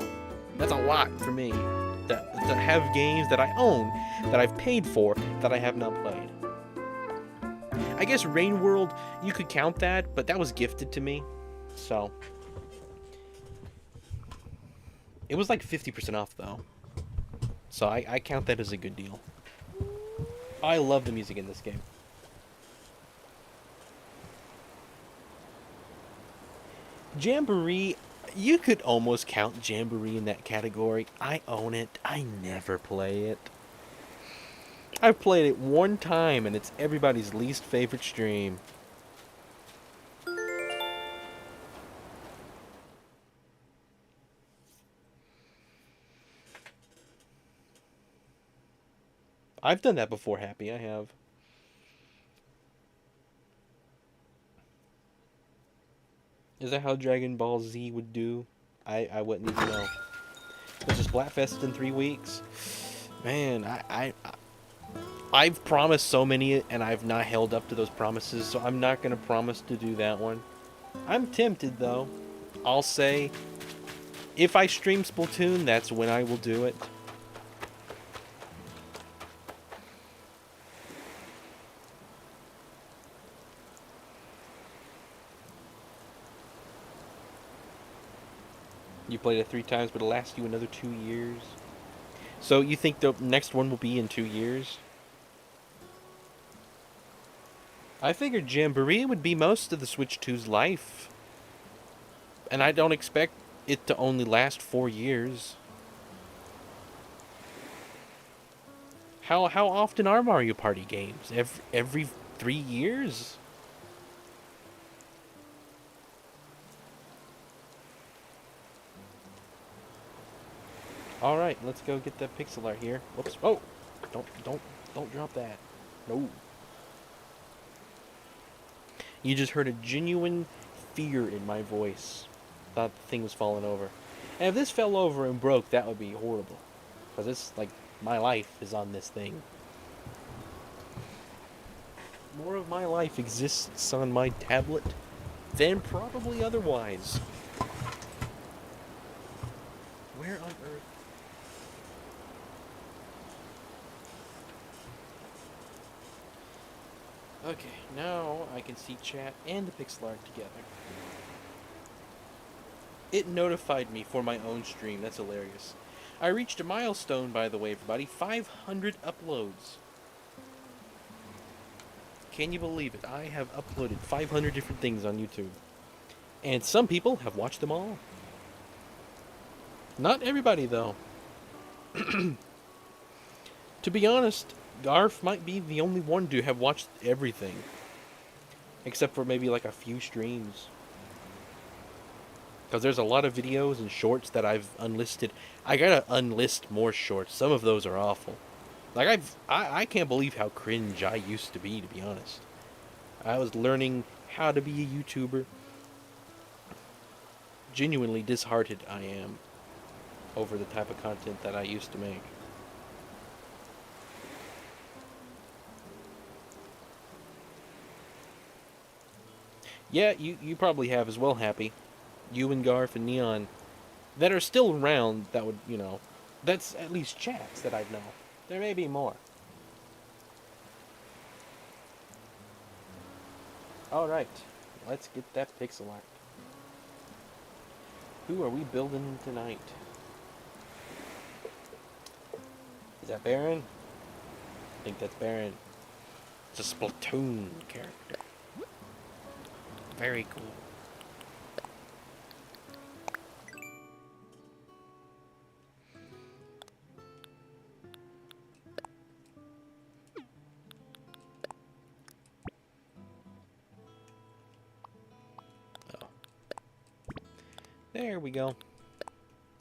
that's a lot for me to have games that I own, that I've paid for, that I have not played. I guess Rain World, you could count that, but that was gifted to me. So it was like 50% off though. So I count that as a good deal. I love the music in this game. Jamboree, you could almost count Jamboree in that category. I own it. I never play it. I've played it one time and it's everybody's least favorite stream. I've done that before, Happy. I have. Is that how Dragon Ball Z would do? I wouldn't even know. There's a Splatfest in 3 weeks. Man, I've promised so many and I've not held up to those promises, so I'm not going to promise to do that one. I'm tempted though. I'll say, if I stream Splatoon, that's when I will do it. You played it 3 times, but it'll last you another 2 years. So you think the next one will be in 2 years? I figured Jamboree would be most of the Switch 2's life. And I don't expect it to only last 4 years. How often are Mario Party games? Every 3 years? All right, let's go get that pixel art here. Whoops! Oh, don't drop that. No. You just heard a genuine fear in my voice. Thought the thing was falling over. And if this fell over and broke, that would be horrible. Because it's like my life is on this thing. More of my life exists on my tablet than probably otherwise. Where on earth? Okay, now I can see chat and the pixel art together. It notified me for my own stream. That's hilarious. I reached a milestone, by the way, everybody. 500 uploads. Can you believe it? I have uploaded 500 different things on YouTube. And some people have watched them all. Not everybody, though. To be honest, Garf might be the only one to have watched everything. Except for maybe like a few streams. Because there's a lot of videos and shorts that I've unlisted. I gotta unlist more shorts. Some of those are awful. Like I can't believe how cringe I used to be honest. I was learning how to be a YouTuber. Genuinely disheartened I am over the type of content that I used to make. Yeah, you probably have as well, Happy. You and Garf and Neon that are still around that would, that's at least chats that I'd know. There may be more. Alright, let's get that pixel art. Who are we building tonight? Is that Baron? I think that's Baron. It's a Splatoon character. Very cool. There we go.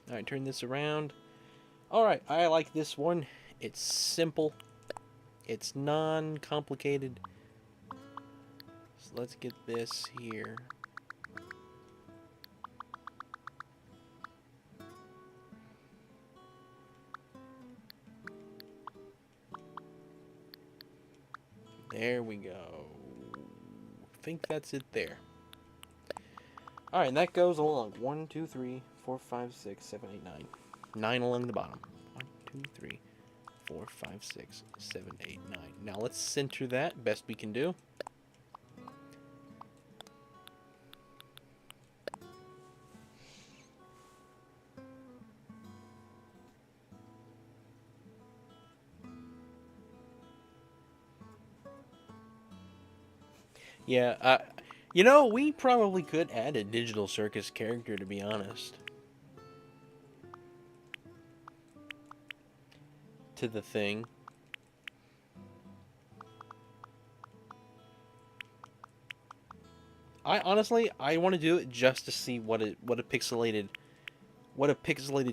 Alright, turn this around. Alright, I like this one. It's simple. It's non-complicated. So let's get this here. There we go. I think that's it there. Alright, and that goes along. 1, 2, 3, 4, 5, 6, 7, 8, 9. 9 along the bottom. 1, 2, 3, 4, 5, 6, 7, 8, 9. Now let's center that best we can do. Yeah, you know, we probably could add a digital circus character, to be honest, to the thing. I want to do it just to see what a pixelated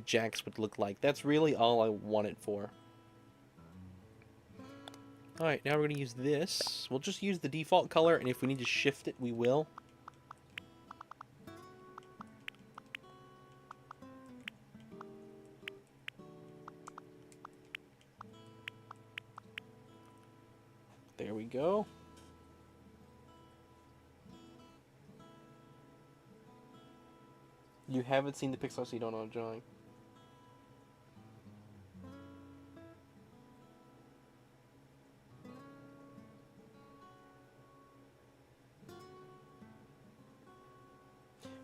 Jax would look like. That's really all I want it for. Alright, now we're going to use this. We'll just use the default color, and if we need to shift it, we will. There we go. You haven't seen the pixel, so you don't know what I'm drawing.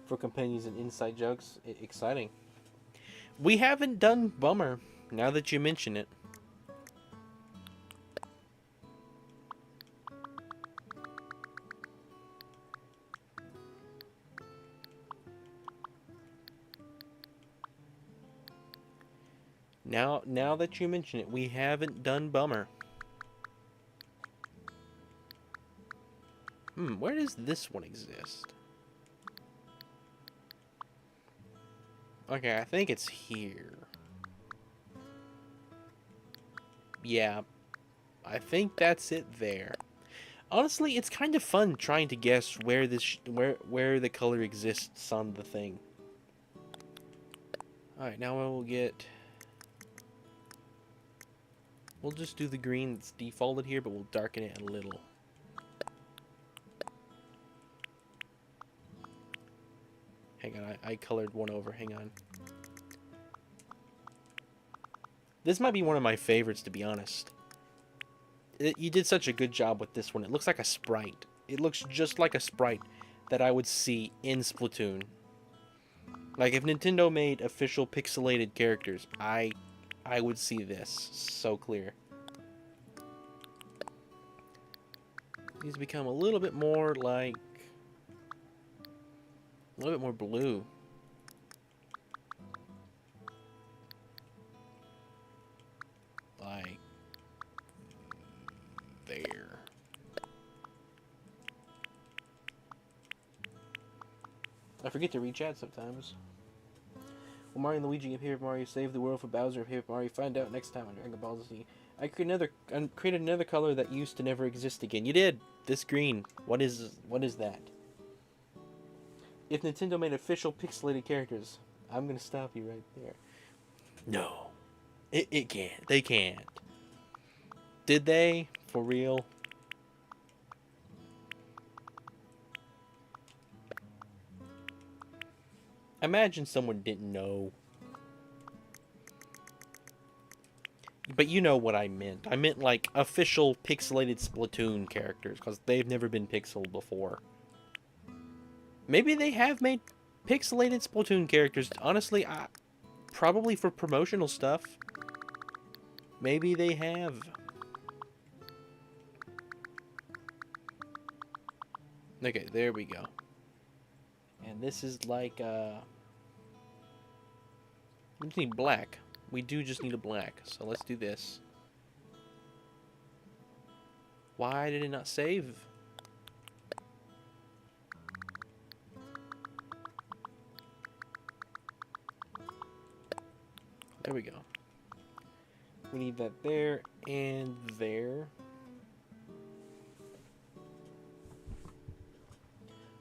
For companions and inside jokes, exciting. We haven't done Bummer, now that you mention it. Now that you mention it, we haven't done Bummer. Where does this one exist? Okay, I think it's here. Yeah, I think that's it there. Honestly, it's kind of fun trying to guess where where the color exists on the thing. Alright, now we'll get... We'll just do the green that's defaulted here, but we'll darken it a little. Hang on, I colored one over. Hang on. This might be one of my favorites, to be honest. You did such a good job with this one. It looks like a sprite. It looks just like a sprite that I would see in Splatoon. Like, if Nintendo made official pixelated characters, I would see this so clear. These become a little bit more like... a little bit more blue. Like... there. I forget to read chat sometimes. Will Mario and Luigi appear if Mario save the world for Bowser appear if Mario find out next time on Dragon Ball Z? I created another color that used to never exist again. You did! This green. What is that? If Nintendo made official pixelated characters, I'm gonna stop you right there. No. It can't. They can't. Did they? For real? Imagine someone didn't know. But you know what I meant. I meant like official pixelated Splatoon characters, because they've never been pixeled before. Maybe they have made pixelated Splatoon characters. Honestly, probably for promotional stuff. Maybe they have. Okay, there we go. And this is like, we just need black. We do just need a black, so let's do this. Why did it not save? There we go. We need that there and there.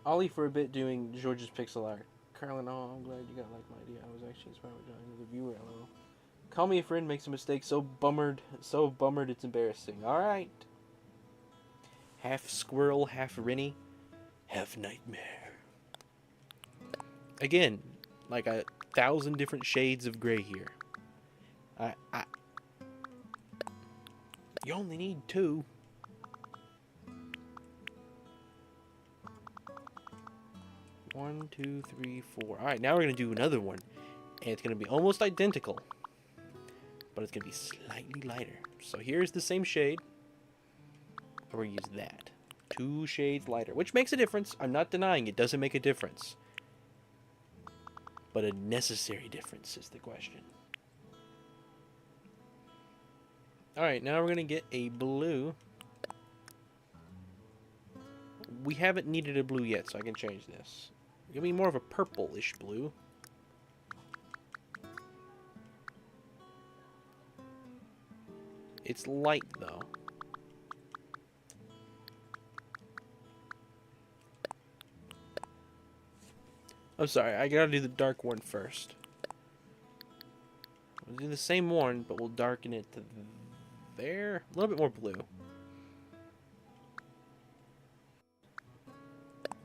I'll leave for a bit doing George's pixel art. Carlin, oh, I'm glad you got like my idea. I was actually inspired by drawing the viewer. LOL. Call me a friend makes a mistake so bummered it's embarrassing. All right. Half squirrel, half Rennie, half nightmare. Again, like 1,000 different shades of gray here. You only need 2. One, 2, 3, 4. All right, now we're gonna do another one, and it's gonna be almost identical, but it's gonna be slightly lighter. So here's the same shade. We're gonna use that. 2 shades lighter, which makes a difference. I'm not denying it doesn't make a difference, but a necessary difference is the question. All right, now we're gonna get a blue. We haven't needed a blue yet, so I can change this. Give me more of a purplish blue. It's light, though. I'm sorry, I gotta do the dark one first. We'll do the same one, but we'll darken it to there. A little bit more blue.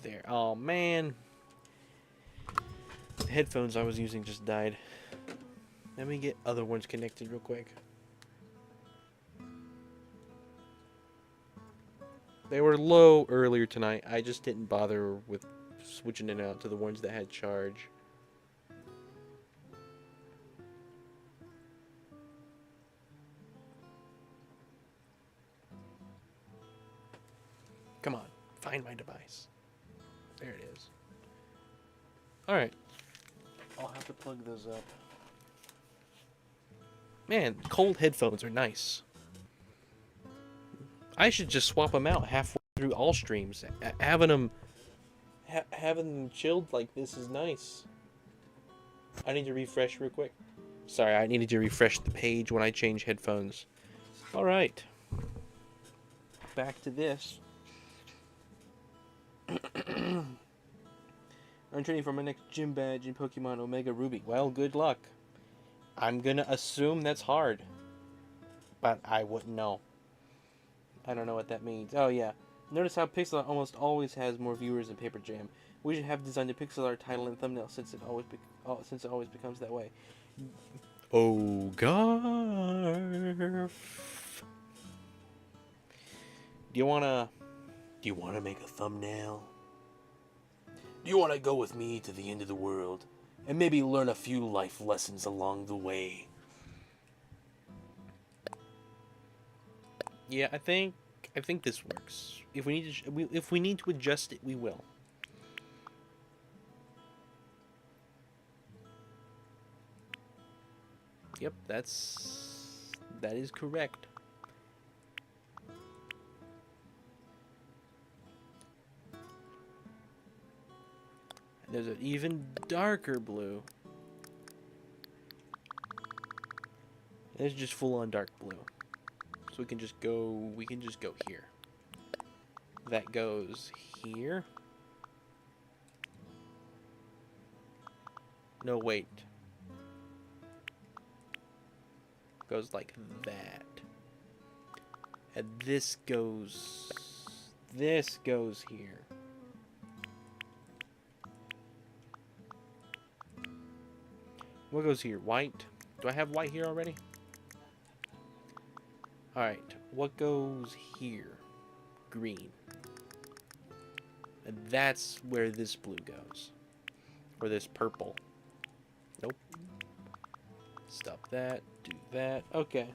There. Oh, man. The headphones I was using just died. Let me get other ones connected real quick. They were low earlier tonight. I just didn't bother with switching it out to the ones that had charge. Come on, find my device. There it is. Alright. I'll have to plug those up. Man, cold headphones are nice. I should just swap them out halfway through all streams. Having them chilled like this is nice. I need to refresh real quick. Sorry, I needed to refresh the page when I change headphones. Alright. Back to this. I'm training for my next gym badge in Pokemon Omega Ruby. Well, good luck. I'm gonna assume that's hard. But I wouldn't know. I don't know what that means. Oh, yeah. Notice how pixel art almost always has more viewers than Paper Jam. We should have designed a pixel art title and thumbnail since it always becomes that way. Oh, Garf. Do you wanna make a thumbnail? Do you wanna go with me to the end of the world and maybe learn a few life lessons along the way? Yeah, I think this works. If we need to adjust it, we will. Yep, that is correct. There's an even darker blue. There's just full on dark blue. So we can just go here. That goes here. No, wait. Goes like that. And this goes here. What goes here? White? Do I have white here already? Alright, what goes here? Green. And that's where this blue goes. Or this purple. Nope. Stop that. Do that. Okay.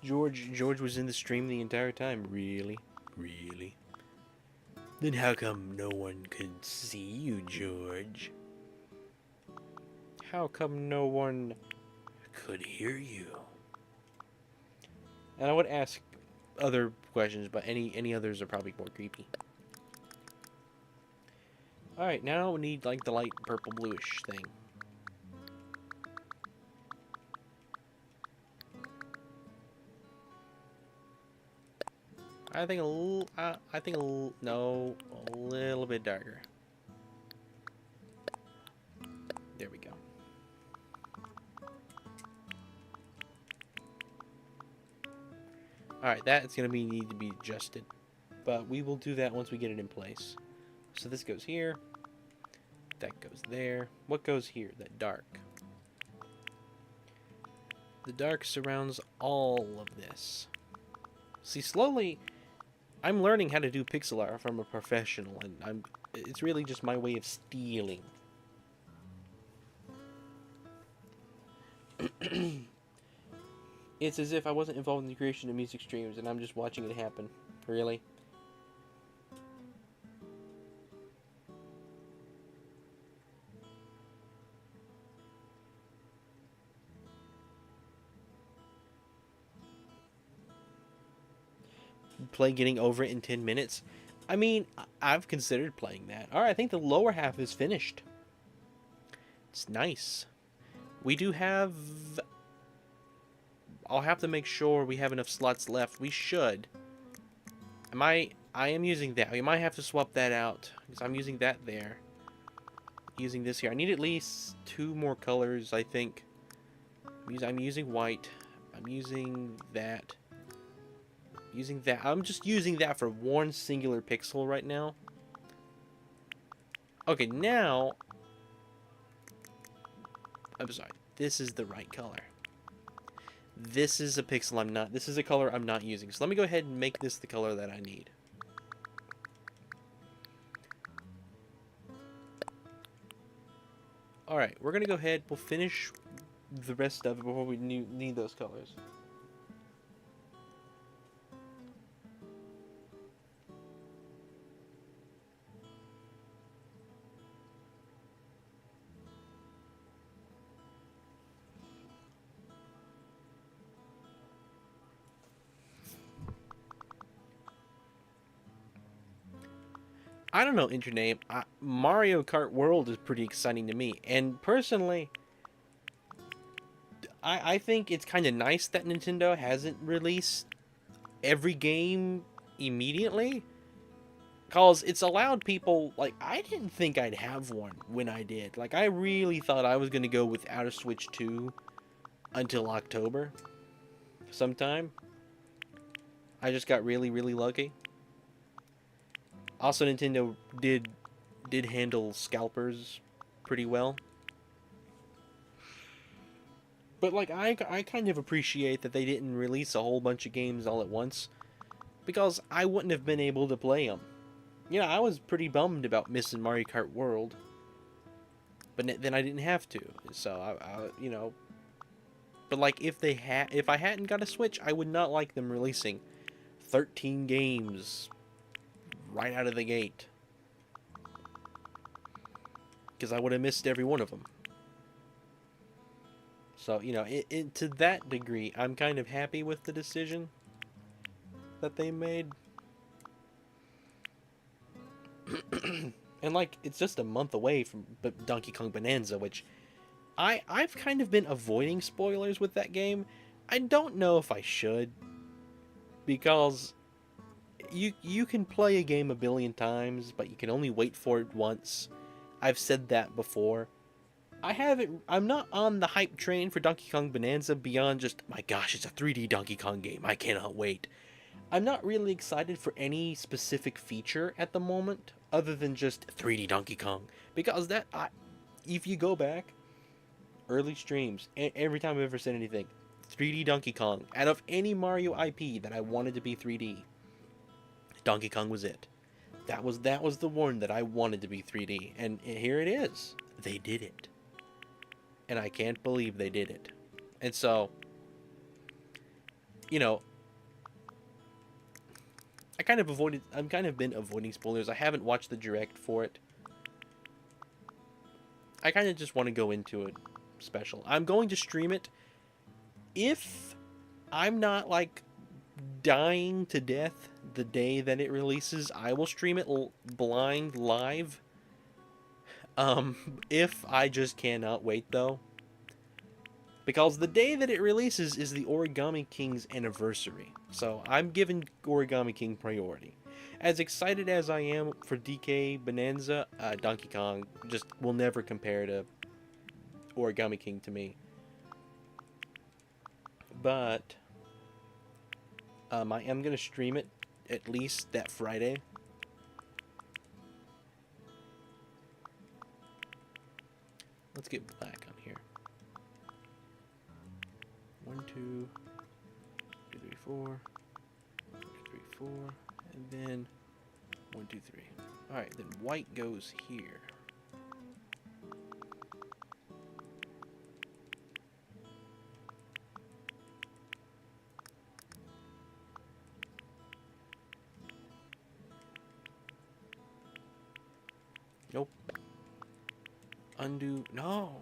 George was in the stream the entire time. Really? Really? Then how come no one could see you, George? How come no one could hear you? And I would ask other questions, but any others are probably more creepy. Alright, now we need like the light purple bluish thing. I think a little, no, a little bit darker. There we go. Alright, that's going to need to be adjusted. But we will do that once we get it in place. So this goes here. That goes there. What goes here? That dark. The dark surrounds all of this. See, slowly, I'm learning how to do pixel art from a professional, and it's really just my way of stealing. It's as if I wasn't involved in the creation of music streams and I'm just watching it happen. Really? Play getting over it in 10 minutes? I mean, I've considered playing that. Alright, I think the lower half is finished. It's nice. We do have... I'll have to make sure we have enough slots left. We should. I am using that. We might have to swap that out, because I'm using that there. Using this here. I need at least 2 more colors, I think. I'm using white. I'm using that. Using that. I'm just using that for one singular pixel right now. Okay, now... I'm sorry. This is the right color. This is a pixel I'm not... This is a color I'm not using. So let me go ahead and make this the color that I need. Alright, we're going to go ahead. We'll finish the rest of it before we need those colors. I don't know, Intername. Mario Kart World is pretty exciting to me. And personally, I think it's kind of nice that Nintendo hasn't released every game immediately. Because it's allowed people, like, I didn't think I'd have one when I did. Like, I really thought I was going to go without a Switch 2 until October sometime. I just got really, really lucky. Also, Nintendo did handle scalpers pretty well. But, like, I kind of appreciate that they didn't release a whole bunch of games all at once. Because I wouldn't have been able to play them. You know, I was pretty bummed about missing Mario Kart World. But then I didn't have to. So, you know... But, like, if I hadn't got a Switch, I would not like them releasing 13 games right out of the gate. Because I would have missed every one of them. So, you know, to that degree, I'm kind of happy with the decision that they made. And, like, it's just a month away from Donkey Kong Bonanza, which I've kind of been avoiding spoilers with that game. I don't know if I should. Because you can play a game a billion times, but you can only wait for it once. I've said that before. I'm not on the hype train for Donkey Kong Bonanza beyond just, my gosh, it's a 3D Donkey Kong game, I cannot wait. I'm not really excited for any specific feature at the moment, other than just 3D Donkey Kong. Because if you go back, early streams, every time I've ever said anything, 3D Donkey Kong, out of any Mario IP that I wanted to be 3D, Donkey Kong was it. That was the one that I wanted to be 3D, and here it is. They did it. And I can't believe they did it. And so, you know, I've kind of been avoiding spoilers. I haven't watched the direct for it. I kind of just want to go into it special. I'm going to stream it if I'm not, like, dying to death the day that it releases. I will stream it blind live. If I just cannot wait though. Because the day that it releases is the Origami King's anniversary. So I'm giving Origami King priority. As excited as I am for DK Bonanza, Donkey Kong just will never compare to Origami King to me. But I am going to stream it at least that Friday. Let's get black on here. 1, 2, 3, 4, 1, 2, 3, 4, and then 1, 2, 3. All right, then white goes here. Nope. Undo. No.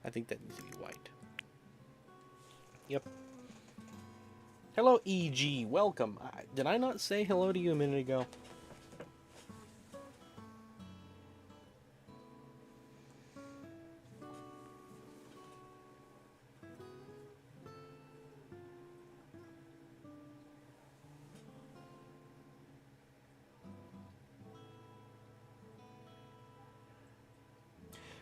I think that needs to be white. Yep. Hello, EG. Welcome. Did I not say hello to you a minute ago?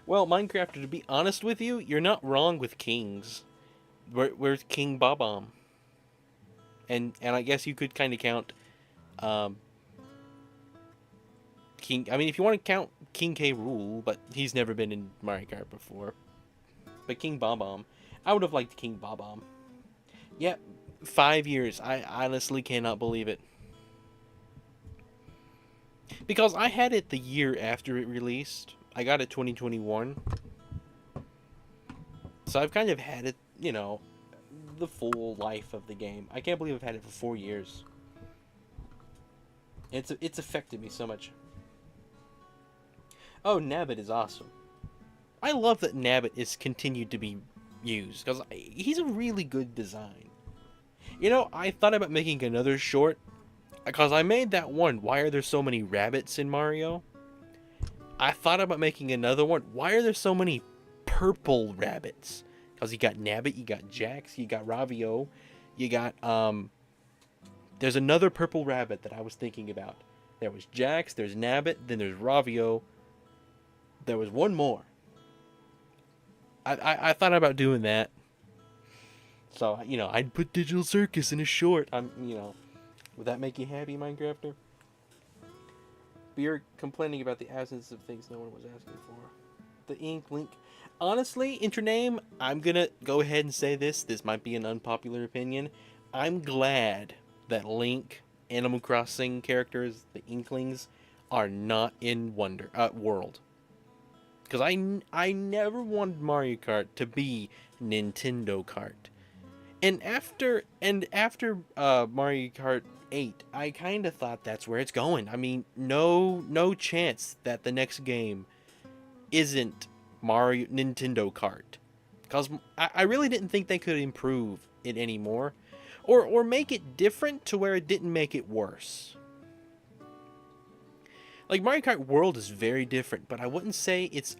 Well, Minecrafter, to be honest with you, you're not wrong with kings. Where's King Bob-omb? And I guess you could kind of count King. I mean, if you want to count King K. Rool, but he's never been in Mario Kart before. But King Bob-omb, I would have liked King Bob-omb. Yeah, 5 years. I honestly cannot believe it. Because I had it the year after it released. I got it 2021. So I've kind of had it, you know, the full life of the game. I can't believe I've had it for 4 years. It's affected me so much. Oh, Nabbit is awesome. I love that Nabbit is continued to be used because he's a really good design. You know, I thought about making another short because I made that one. Why are there so many rabbits in Mario? I thought about making another one. Why are there so many purple rabbits? Because you got Nabbit, you got Jax, you got Ravio, you got there's another purple rabbit that I was thinking about. There was Jax, there's Nabbit, then there's Ravio. There was one more. I thought about doing that. So, you know, I'd put Digital Circus in a short. You know, would that make you happy, Minecrafter? But you're complaining about the absence of things no one was asking for. The ink link. Honestly, Intername, I'm gonna go ahead and say this. This might be an unpopular opinion. I'm glad that Link, Animal Crossing characters, the Inklings, are not in World. Because I never wanted Mario Kart to be Nintendo Kart. And after Mario Kart 8, I kind of thought that's where it's going. I mean, no chance that the next game isn't Nintendo Kart. Because I really didn't think they could improve it anymore. Or make it different to where it didn't make it worse. Like, Mario Kart World is very different, but I wouldn't say it's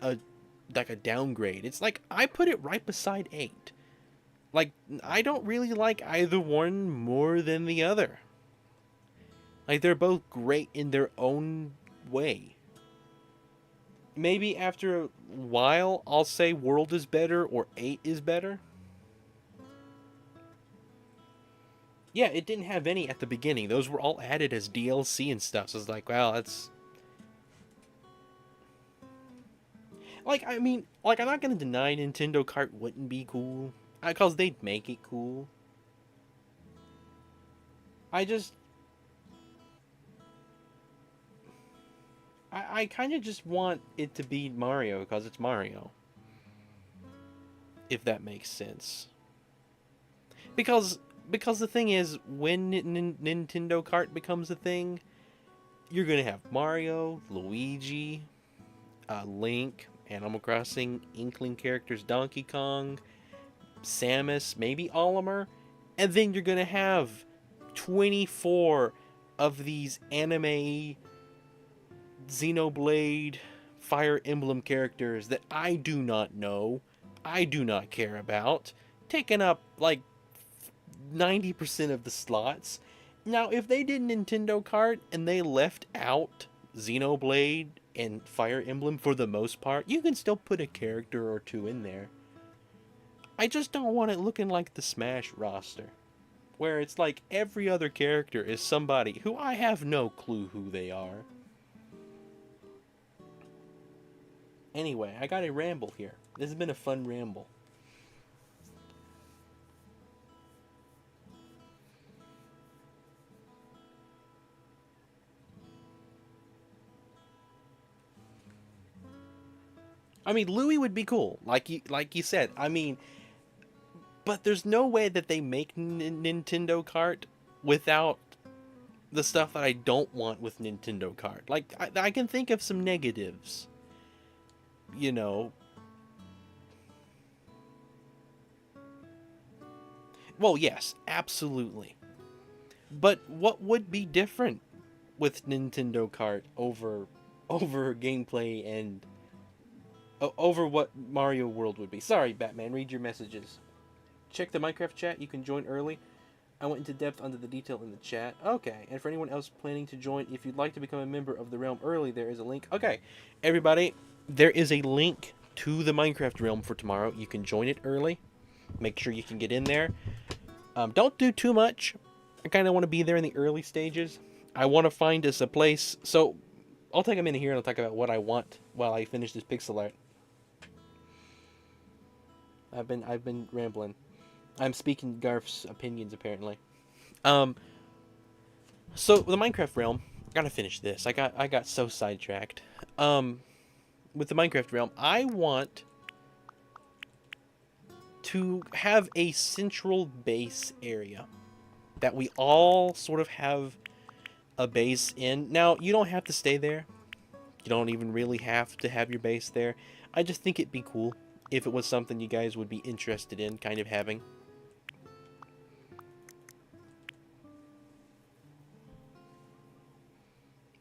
like a downgrade. It's like, I put it right beside 8. Like, I don't really like either one more than the other. Like, they're both great in their own way. Maybe after a while, I'll say World is better or 8 is better. Yeah, it didn't have any at the beginning. Those were all added as DLC and stuff. So it's like, wow, that's... Like, I mean, like, I'm not going to deny Nintendo Kart wouldn't be cool. Because they'd make it cool. I kind of just want it to be Mario because it's Mario. If that makes sense. Because the thing is, when Nintendo Kart becomes a thing, you're going to have Mario, Luigi, Link, Animal Crossing Inkling characters, Donkey Kong, Samus, maybe Olimar, and then you're gonna have 24 of these anime Xenoblade Fire Emblem characters that I do not know, I do not care about, taking up like 90% of the slots. Now, if they did Nintendo Kart and they left out Xenoblade and Fire Emblem for the most part, you can still put a character or two in there. I just don't want it looking like the Smash roster, where it's like every other character is somebody who I have no clue who they are. Anyway, I got a ramble here. This has been a fun ramble. I mean, Louis would be cool, like you said. I mean, but there's no way that they make Nintendo Kart without the stuff that I don't want with Nintendo Kart. Like, I can think of some negatives. You know. Well, yes, absolutely. But what would be different with Nintendo Kart over gameplay and over what Mario World would be? Sorry, Batman, read your messages. Check the Minecraft chat, you can join early. I went into depth under the detail in the chat. Okay, and for anyone else planning to join, if you'd like to become a member of the realm early, there is a link. Okay, everybody, there is a link to the Minecraft realm for tomorrow. You can join it early. Make sure you can get in there. Don't do too much. I kind of want to be there in the early stages. I want to find us a place. So I'll take a minute here and I'll talk about what I want while I finish this pixel art. I've been rambling. I'm speaking Garf's opinions apparently. So the Minecraft realm, I gotta finish this. I got so sidetracked. With the Minecraft realm, I want to have a central base area that we all sort of have a base in. Now, you don't have to stay there. You don't even really have to have your base there. I just think it'd be cool if it was something you guys would be interested in kind of having.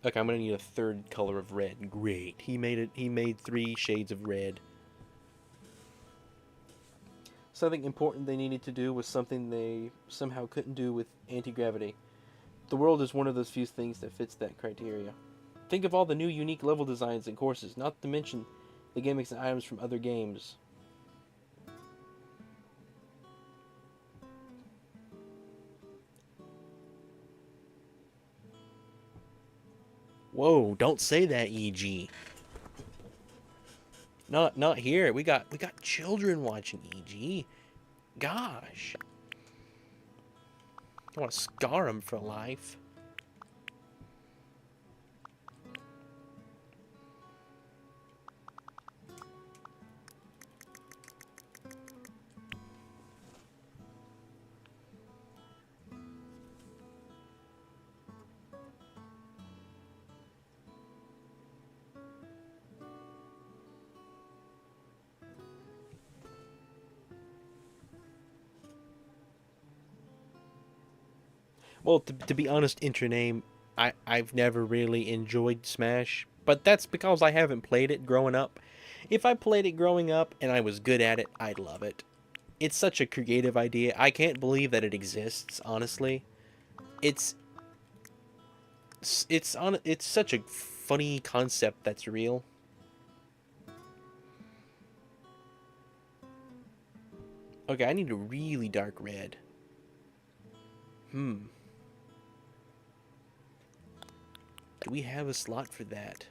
Okay, I'm gonna need a third color of red. Great. He made it. He made 3 shades of red. Something important they needed to do was something they somehow couldn't do with anti-gravity. The world is one of those few things that fits that criteria. Think of all the new unique level designs and courses, not to mention the gimmicks and items from other games. Whoa, don't say that, EG. Not here. We got children watching, EG. Gosh. I want to scar them for life. Well, to be honest, Intraname, I've never really enjoyed Smash, but that's because I haven't played it growing up. If I played it growing up and I was good at it, I'd love it. It's such a creative idea. I can't believe that it exists, honestly. It's it's such a funny concept that's real. Okay, I need a really dark red. Do we have a slot for that?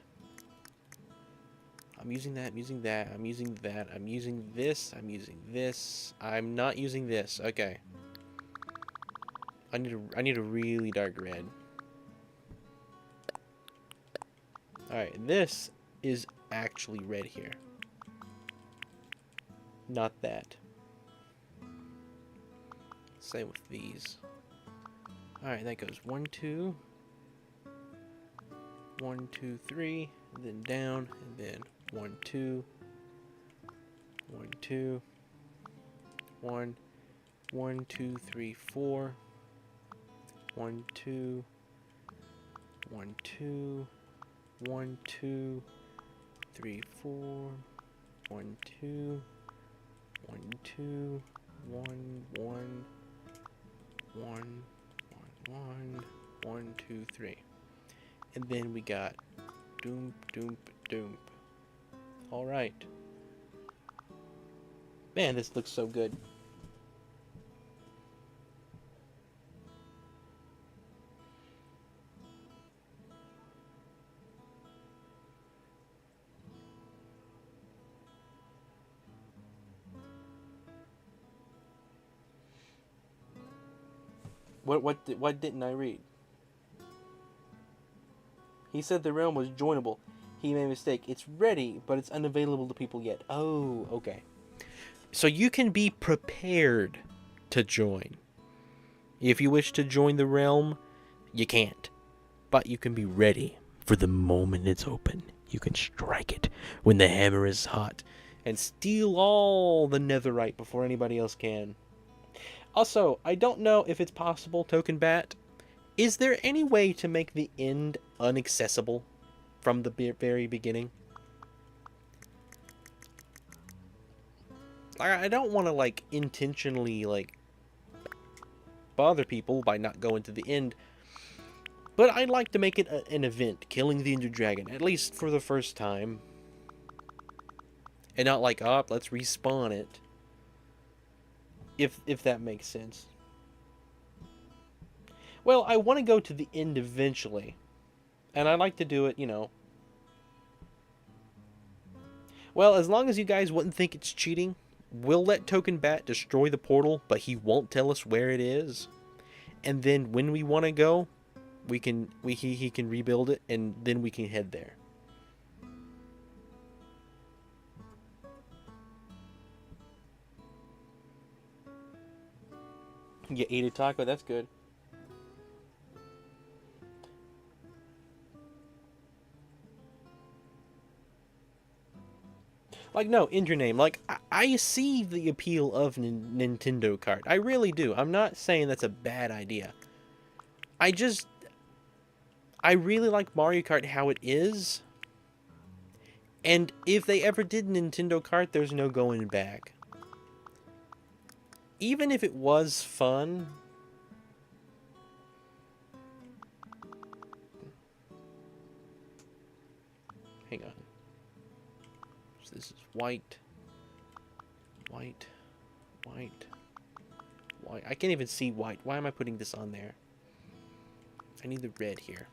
I'm using that, I'm using that, I'm using that, I'm using this, I'm using this. I'm not using this. Okay. I need a really dark red. Alright, this is actually red here. Not that. Same with these. Alright, that goes 1, 2. 1, 2, 3, and then down, and then 1, 2, 1, 2, 1, 1, 2, 3, 4, 1, 2, 1, 2, 1, 2, 3, 4, 1, 2, 1, 2, 1, 1, 1, 1, 1, 2, 3. And then we got doom, doom, doom. All right. Man, this looks so good. What didn't I read? He said the realm was joinable. He made a mistake. It's ready, but it's unavailable to people yet. Oh, okay. So you can be prepared to join. If you wish to join the realm, you can't. But you can be ready for the moment it's open. You can strike it when the hammer is hot and steal all the netherite before anybody else can. Also, I don't know if it's possible, Token Bat. Is there any way to make the end inaccessible from the very beginning? I don't want to, like, intentionally, like, bother people by not going to the end. But I'd like to make it an event, killing the Ender Dragon, at least for the first time. And not like, oh, let's respawn it. If that makes sense. Well, I want to go to the end eventually. And I like to do it, you know. Well, as long as you guys wouldn't think it's cheating, we'll let Token Bat destroy the portal, but he won't tell us where it is. And then when we want to go, he can rebuild it, and then we can head there. You ate a taco, that's good. Like, no, in your name. Like, I see the appeal of Nintendo Kart. I really do. I'm not saying that's a bad idea. I really like Mario Kart how it is. And if they ever did Nintendo Kart, there's no going back. Even if it was fun... Hang on. So this is white. White. White. White. I can't even see white. Why am I putting this on there? I need the red here.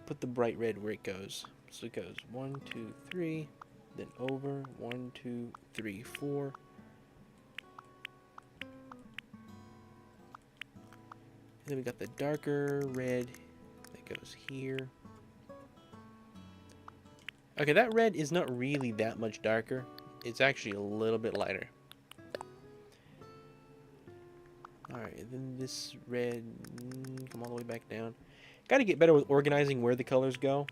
Put the bright red where it goes. So it goes 1, 2, 3, then over 1, 2, 3, 4. And then we got the darker red that goes here. Okay, that red is not really that much darker. It's actually a little bit lighter. Alright, then this red, come all the way back down. Gotta get better with organizing where the colors go.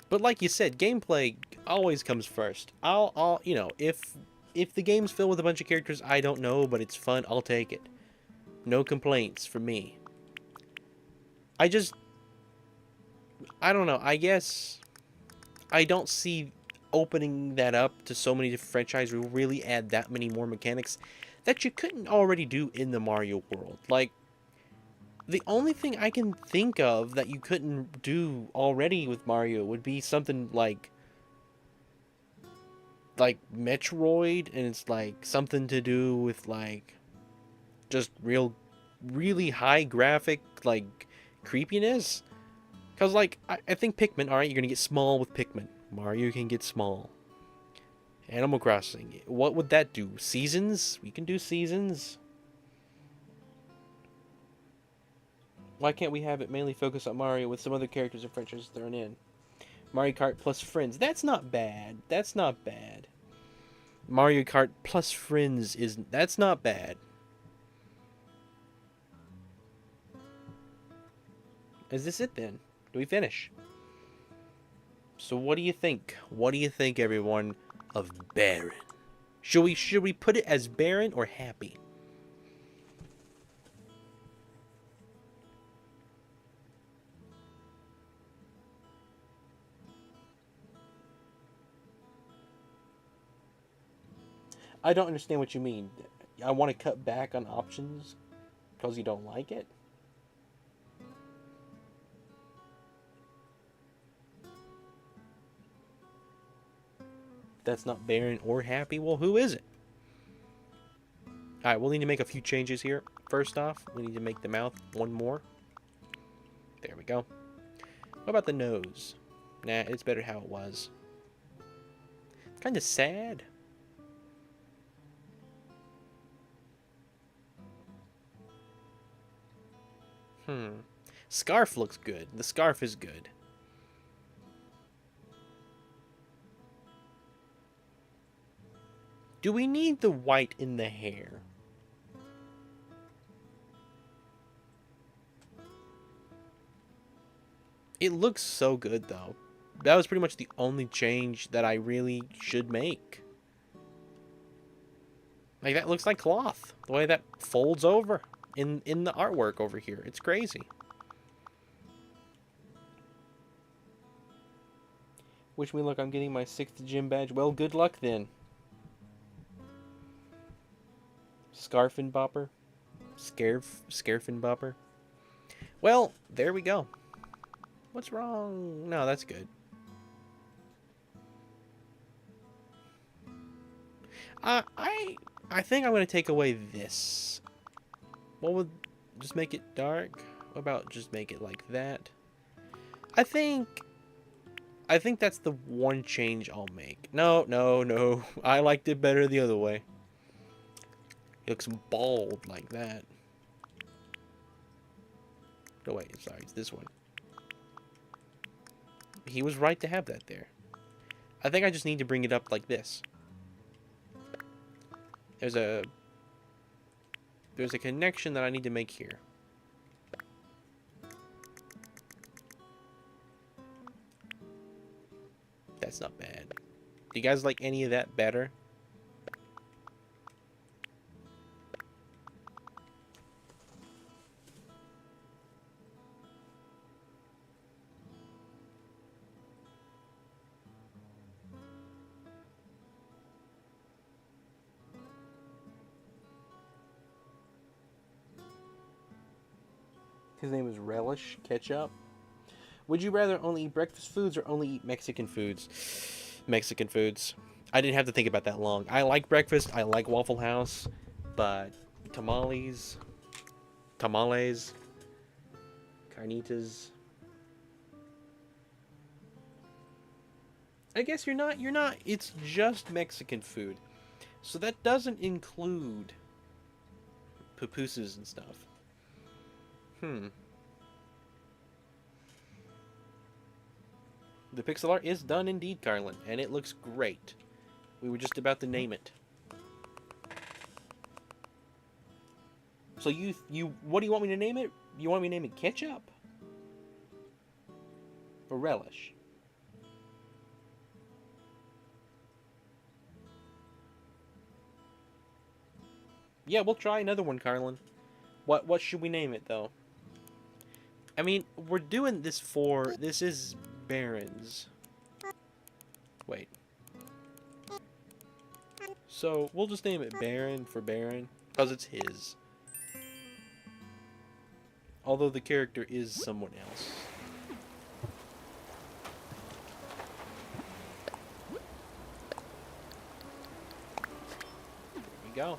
But like you said, gameplay always comes first. I'll you know, if the game's filled with a bunch of characters I don't know, but it's fun, I'll take it. No complaints from me. I don't know, I guess I don't see opening that up to so many different franchises will really add that many more mechanics that you couldn't already do in the Mario world. Like, the only thing I can think of that you couldn't do already with Mario would be something like Metroid, and it's like something to do with like just really high graphic like creepiness. Cause like I think Pikmin, alright, you're gonna get small with Pikmin. Mario can get small. Animal Crossing, what would that do? Seasons? We can do seasons. Why can't we have it mainly focus on Mario with some other characters and franchises thrown in? Mario Kart plus friends. That's not bad. That's not bad. Mario Kart plus friends is that's not bad. Is this it then? Do we finish? So what do you think? What do you think, everyone, of Baron? Should we put it as Baron or Happy? I don't understand what you mean. I want to cut back on options because you don't like it? That's not Baron or Happy? Well, who is it? Alright, we'll need to make a few changes here. First off, we need to make the mouth one more. There we go. What about the nose? Nah, it's better how it was. It's kind of sad. Scarf looks good. The scarf is good. Do we need the white in the hair? It looks so good, though. That was pretty much the only change that I really should make. Like, that looks like cloth. The way that folds over in the artwork over here. It's crazy. Wish me luck, I'm getting my 6th gym badge. Well, good luck then. Scarfin Bopper. Scarfin Bopper. Well, there we go. What's wrong? No, that's good. I think I'm going to take away this. What would... Just make it dark? What about just make it like that? I think that's the one change I'll make. No. I liked it better the other way. It looks bald like that. No, wait, sorry, it's this one. He was right to have that there. I think I just need to bring it up like this. There's a connection that I need to make here. That's not bad. Do you guys like any of that better? His name is Relish Ketchup. Would you rather only eat breakfast foods or only eat Mexican foods? Mexican foods. I didn't have to think about that long. I like breakfast. I like Waffle House. But tamales, carnitas. I guess you're not. It's just Mexican food. So that doesn't include pupusas and stuff. The pixel art is done indeed, Carlin, and it looks great. We were just about to name it. So what do you want me to name it? You want me to name it Ketchup? Or Relish? Yeah, we'll try another one, Carlin. What should we name it, though? I mean, we're doing this for... This is Baron's. Wait. So, we'll just name it Baron for Baron, because it's his. Although the character is someone else. There we go.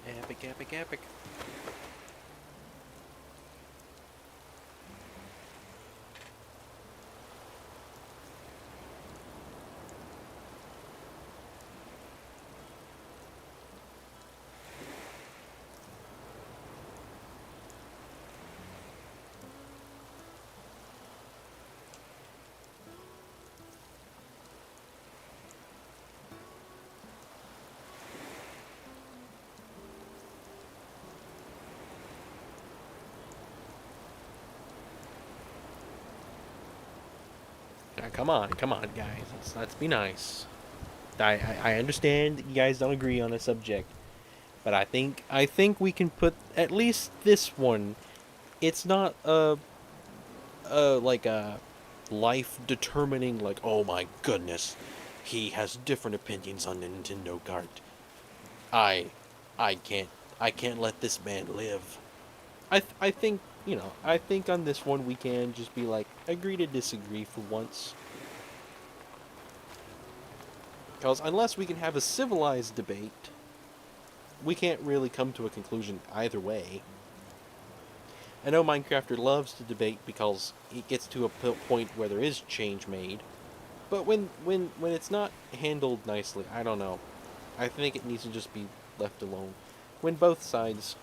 Epic, epic, epic. Now, come on, guys. Let's be nice. I understand that you guys don't agree on a subject, but I think we can put at least this one. It's not like a life determining, like, oh my goodness, he has different opinions on the Nintendo cart. I I can't I can't let this man live. I think, I think on this one we can just be like, agree to disagree for once. Because unless we can have a civilized debate, we can't really come to a conclusion either way. I know Minecrafter loves to debate because it gets to a point where there is change made. But when it's not handled nicely, I don't know. I think it needs to just be left alone. When both sides.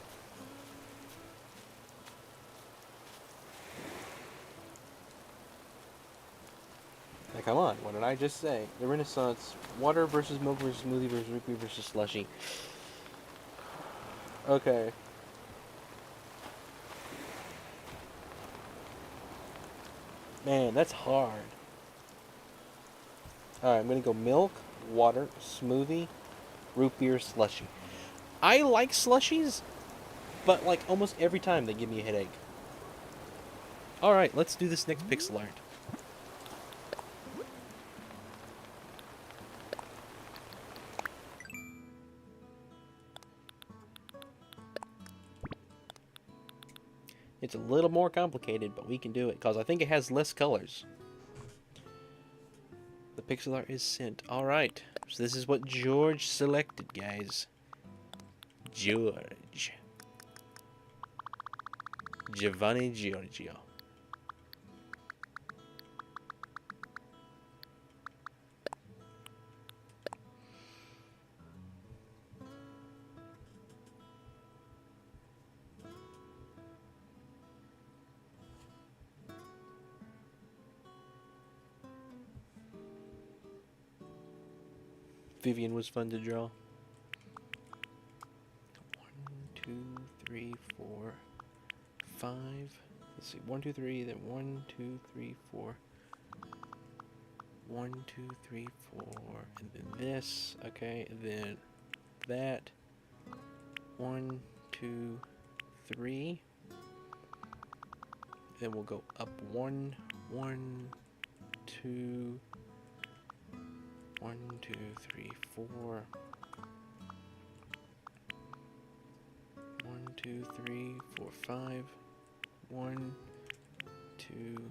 Now, come on, what did I just say? The Renaissance, water versus milk versus smoothie versus root beer versus slushy. Okay. Man, that's hard. Alright, I'm gonna go milk, water, smoothie, root beer, slushy. I like slushies, but like almost every time they give me a headache. Alright, let's do this next pixel art. It's a little more complicated, but we can do it, because I think it has less colors. The pixel art is sent. Alright, so this is what George selected, guys. George. Giovanni Giorgio. Vivian was fun to draw. 1, 2, 3, 4, 5. Let's see, 1, 2, 3, then 1, 2, 3, 4. 1, 2, 3, 4, and then this, okay, and then that. 1, 2, 3. Then we'll go up 1, 1, 2, 1, 2, 3, 4. 1, 2, 3, 4, 5. 1, 2.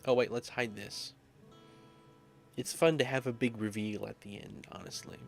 Oh wait, let's hide this. It's fun to have a big reveal at the end, honestly.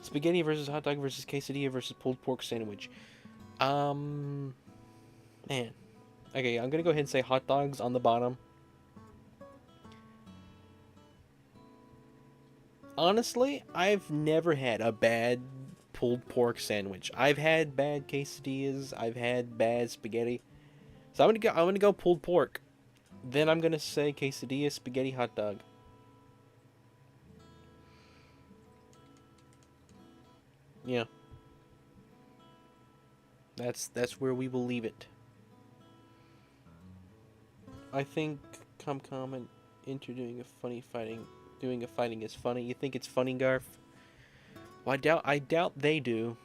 Spaghetti versus hot dog versus quesadilla versus pulled pork sandwich. Man. Okay, I'm gonna go ahead and say hot dogs on the bottom. Honestly, I've never had a bad pulled pork sandwich. I've had bad quesadillas. I've had bad spaghetti. So I'm gonna go pulled pork. Then I'm gonna say quesadilla, spaghetti, hot dog. Yeah. That's where we will leave it. I think Comcom and Inter doing a fighting is funny. You think it's funny, Garf? Well, I doubt they do.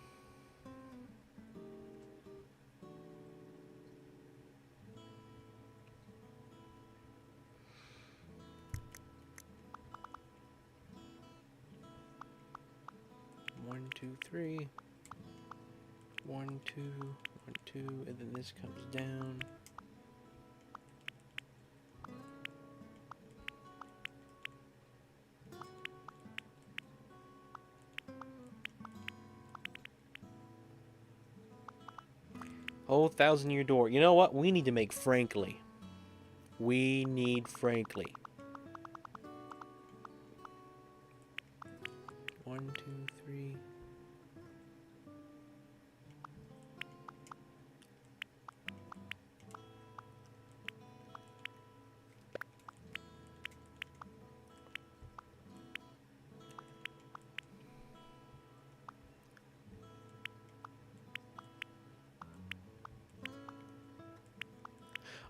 One, two, three. 1, 2, 1, 2, and then this comes down. Oh, thousand-year door. You know what? We need to make Frankly. We need Frankly. 1, 2, 3.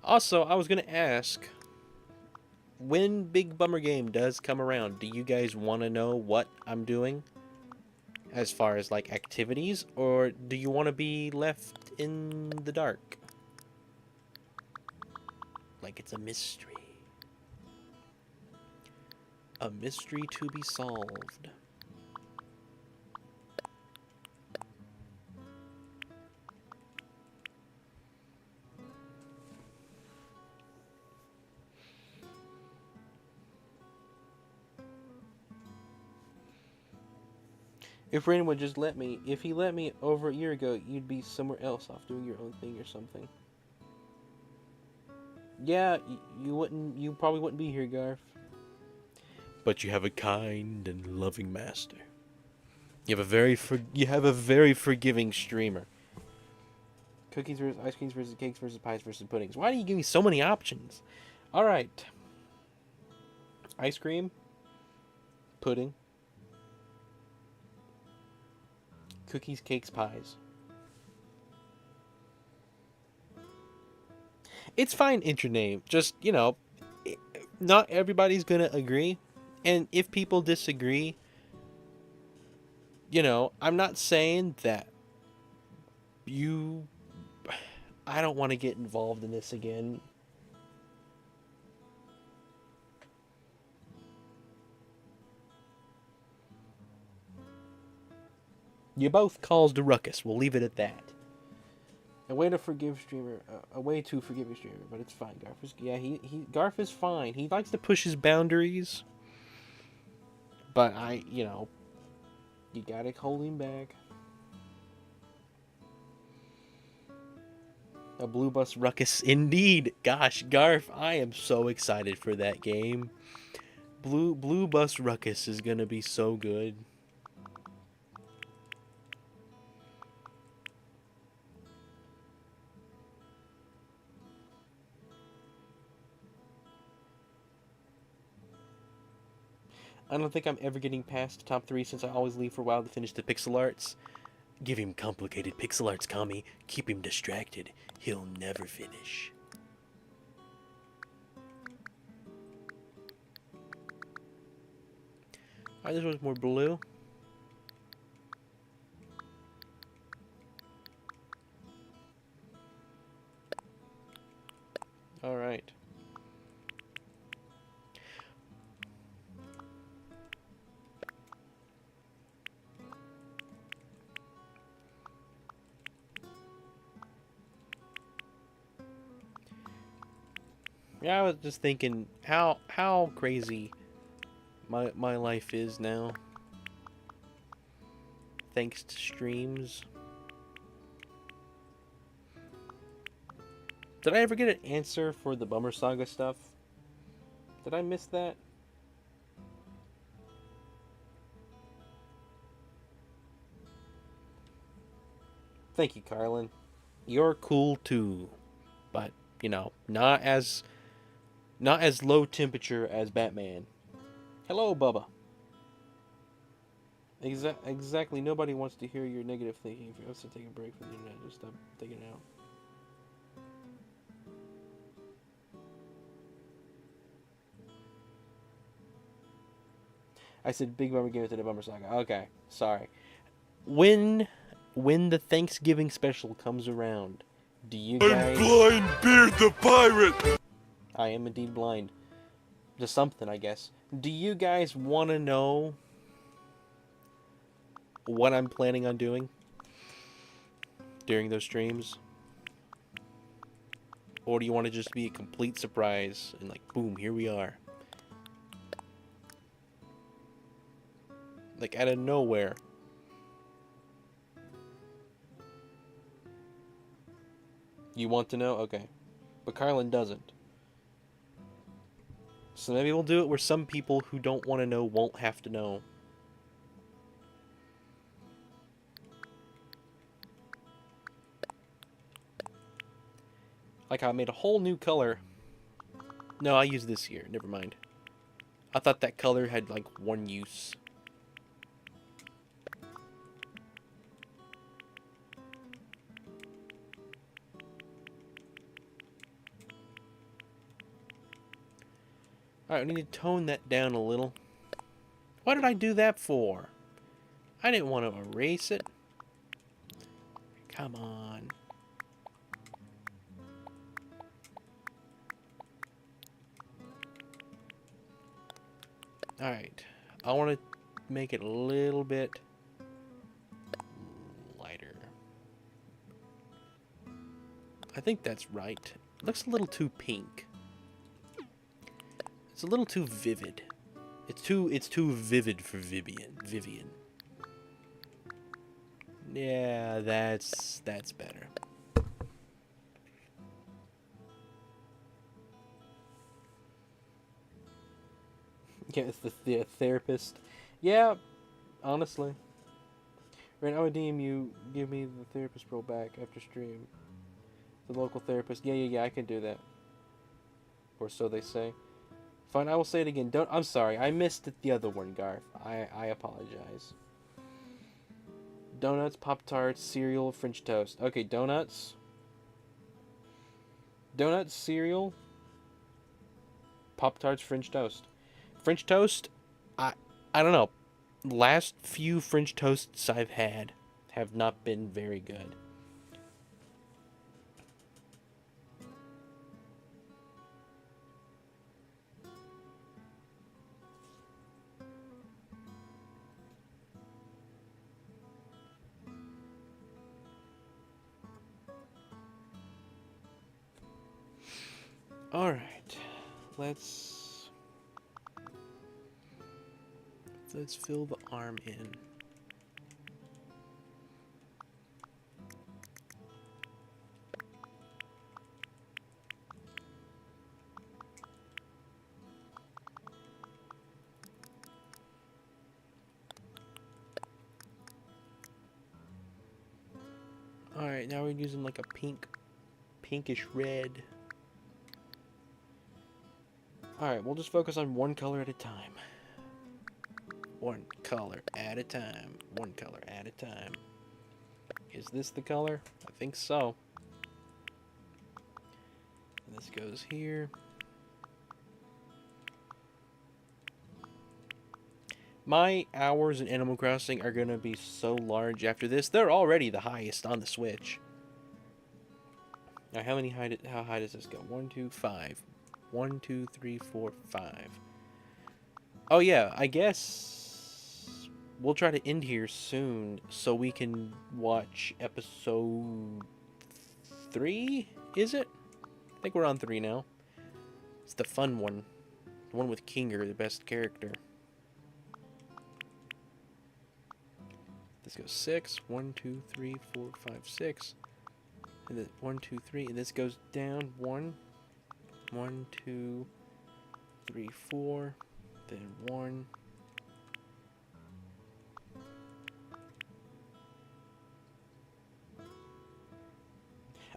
Also, I was gonna ask, when Big Bummer Game does come around, do you guys want to know what I'm doing as far as like activities, or do you want to be left in the dark? Like it's a mystery. A mystery to be solved. If Rain would just let me, if he let me over a year ago, you'd be somewhere else off doing your own thing or something. Yeah, you probably wouldn't be here, Garf. But you have a kind and loving master. You have a very forgiving streamer. Cookies versus ice creams versus cakes versus pies versus puddings. Why do you give me so many options? All right. Ice cream, pudding, cookies, cakes, pies. It's fine, intername. Just, not everybody's gonna agree. And if people disagree, I'm not saying that you. I don't want to get involved in this again. You both caused a ruckus. We'll leave it at that. A way to forgive streamer, a way to forgive a streamer, but it's fine. Garf is, yeah, Garf is fine. He likes to push his boundaries, but you gotta hold him back. A blue bus ruckus, indeed. Gosh, Garf, I am so excited for that game. Blue bus ruckus is gonna be so good. I don't think I'm ever getting past the top 3 since I always leave for a while to finish the pixel arts. Give him complicated pixel arts, Kami. Keep him distracted. He'll never finish. Alright, this one's more blue. Alright. Yeah, I was just thinking how crazy my life is now. Thanks to streams. Did I ever get an answer for the Bummer Saga stuff? Did I miss that? Thank you, Carlin. You're cool too, but not as low temperature as Batman. Hello, Bubba. Exactly. Nobody wants to hear your negative thinking. If you have to take a break from the internet, just stop taking it out. I said Big Bummer Game to the Bummer Saga. Okay, sorry. When the Thanksgiving special comes around, do you guys... I'm blind, Beard the pirate! I am indeed blind. Just something, I guess. Do you guys want to know what I'm planning on doing during those streams? Or do you want to just be a complete surprise and like, boom, here we are? Like, out of nowhere. You want to know? Okay. But Carlin doesn't. So maybe we'll do it where some people who don't want to know won't have to know. Like I made a whole new color. No, I used this here. Never mind. I thought that color had like one use. Alright, we need to tone that down a little. What did I do that for? I didn't want to erase it. Come on. Alright. I want to make it a little bit lighter. I think that's right. It looks a little too pink. It's a little too vivid. It's too vivid for Vivian. Yeah, that's better. Yeah, it's the therapist. Yeah, honestly. Right, I would DM you give me the therapist pro back after stream. The local therapist. Yeah, I can do that. Or so they say. Fine, I will say it again. I'm sorry, I missed it the other one, Garth. I apologize. Donuts, Pop-Tarts, cereal, French toast. Okay, donuts. Donuts, cereal, Pop-Tarts, French toast. French toast, I don't know. Last few French toasts I've had have not been very good. Alright. Let's fill the arm in. Alright, now we're using like a pinkish red. Alright, we'll just focus on one color at a time. One color at a time. One color at a time. Is this the color? I think so. And this goes here. My hours in Animal Crossing are going to be so large after this. They're already the highest on the Switch. Now, how high does this go? 1, 2, 5. 1, 2, 3, 4, 5. Oh yeah, I guess we'll try to end here soon so we can watch episode 3, is it? I think we're on 3 now. It's the fun one. The one with Kinger, the best character. This goes 6. 1, 2, 3, 4, 5, 6. And then 1, 2, 3. And this goes down 1. 1, 2, 3, 4. Then 1.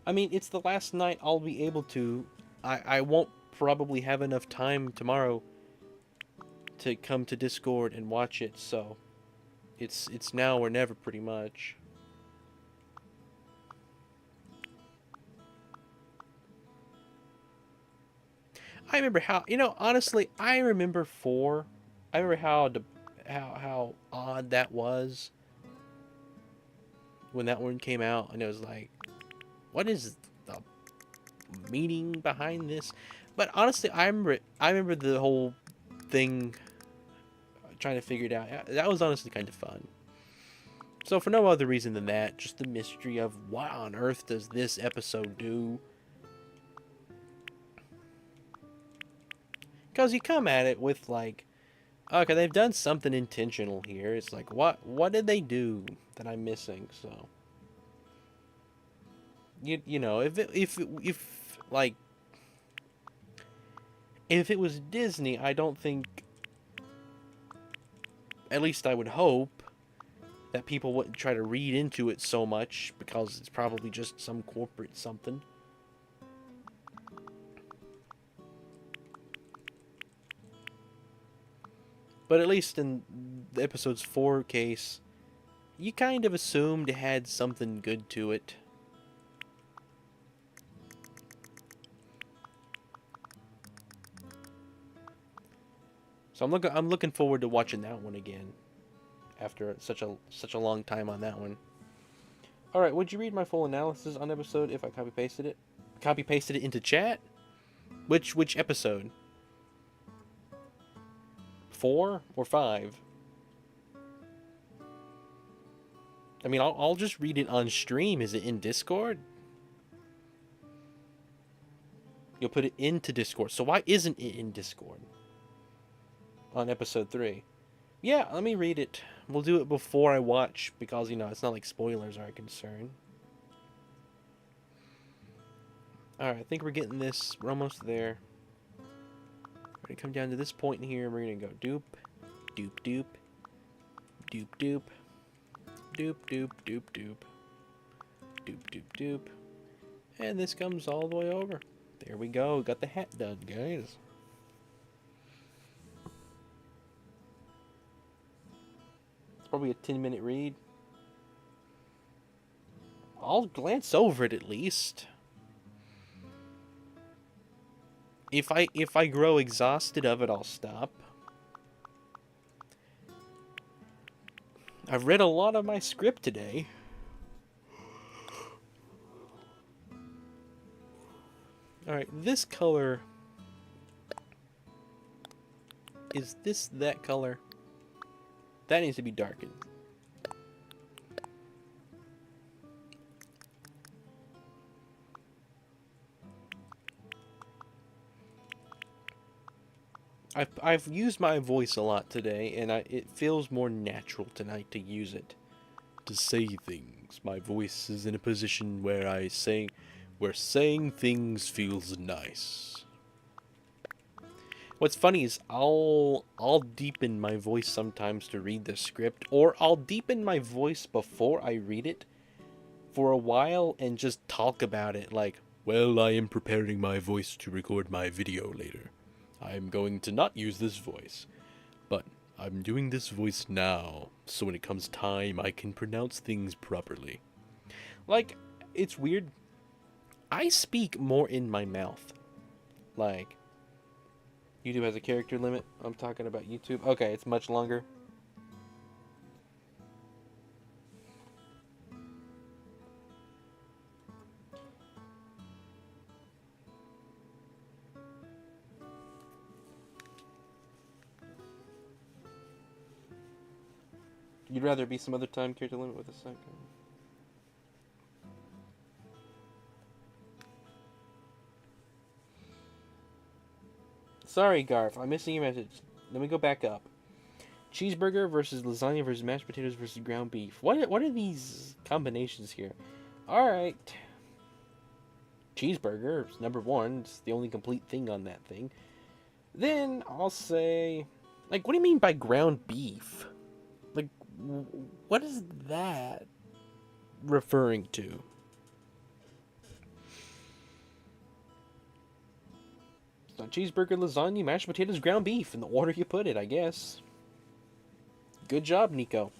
I mean, it's the last night I'll be able to. I won't probably have enough time tomorrow to come to Discord and watch it, so it's now or never pretty much. I remember how, honestly, I remember 4. I remember how odd that was when that one came out, and it was like, what is the meaning behind this? But honestly, I remember the whole thing, trying to figure it out. That was honestly kind of fun. So for no other reason than that, just the mystery of what on earth does this episode do? Because you come at it with like, okay, they've done something intentional here. It's like, what did they do that I'm missing? So you know, if like if it was Disney, I don't think, at least I would hope, that people wouldn't try to read into it so much because it's probably just some corporate something. But at least in the episode's 4 case, you kind of assumed it had something good to it. So I'm looking forward to watching that one again after such a long time on that one. All right, would you read my full analysis on episode if I copy pasted it? Copy pasted it into chat? Which episode? 4 or 5? I mean, I'll just read it on stream. Is it in Discord? You'll put it into Discord. So why isn't it in Discord? On episode 3. Yeah, let me read it. We'll do it before I watch because, you know, it's not like spoilers are a concern. Alright, I think we're getting this. We're almost there. We're going to come down to this point in here and we're going to go doop, doop, doop, doop, doop, doop, doop, doop, doop, doop, doop, doop. And this comes all the way over. There we go. Got the hat done, guys. Probably a 10-minute read. I'll glance over it at least. If I grow exhausted of it, I'll stop. I've read a lot of my script today. Alright, this color... Is this that color? That needs to be darkened. I've used my voice a lot today, and it feels more natural tonight to use it. To say things. My voice is in a position where saying things feels nice. What's funny is I'll deepen my voice sometimes to read the script, or I'll deepen my voice before I read it for a while and just talk about it like, well, I am preparing my voice to record my video later. I am going to not use this voice, but I'm doing this voice now, so when it comes time, I can pronounce things properly. Like, it's weird. I speak more in my mouth. Like, YouTube has a character limit. I'm talking about YouTube. Okay, it's much longer. You'd rather be some other time character limit with a second. Sorry, Garf. I'm missing your message. Let me go back up. Cheeseburger versus lasagna versus mashed potatoes versus ground beef. What are these combinations here? Alright. Cheeseburger is number 1. It's the only complete thing on that thing. Then I'll say... Like, what do you mean by ground beef? Like, what is that referring to? It's not cheeseburger, lasagna, mashed potatoes, ground beef. In the order you put it, I guess. Good job, Nico.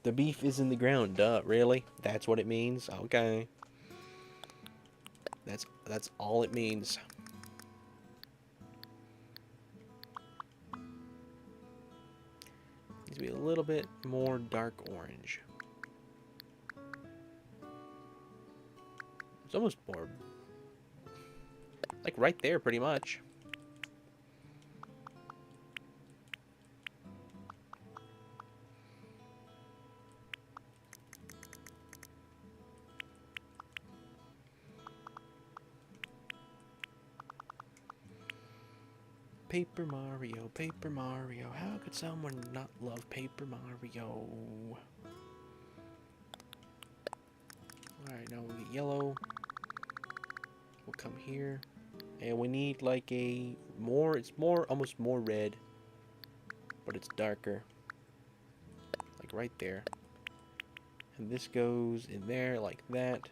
The beef is in the ground. Duh, really? That's what it means? Okay. That's all it means. Needs to be a little bit more dark orange. It's almost more... like right there, pretty much. Paper Mario, Paper Mario. How could someone not love Paper Mario? Alright, now we'll get yellow. We'll come here. And we need like a more, it's more, almost more red. But it's darker. Like right there. And this goes in there like that.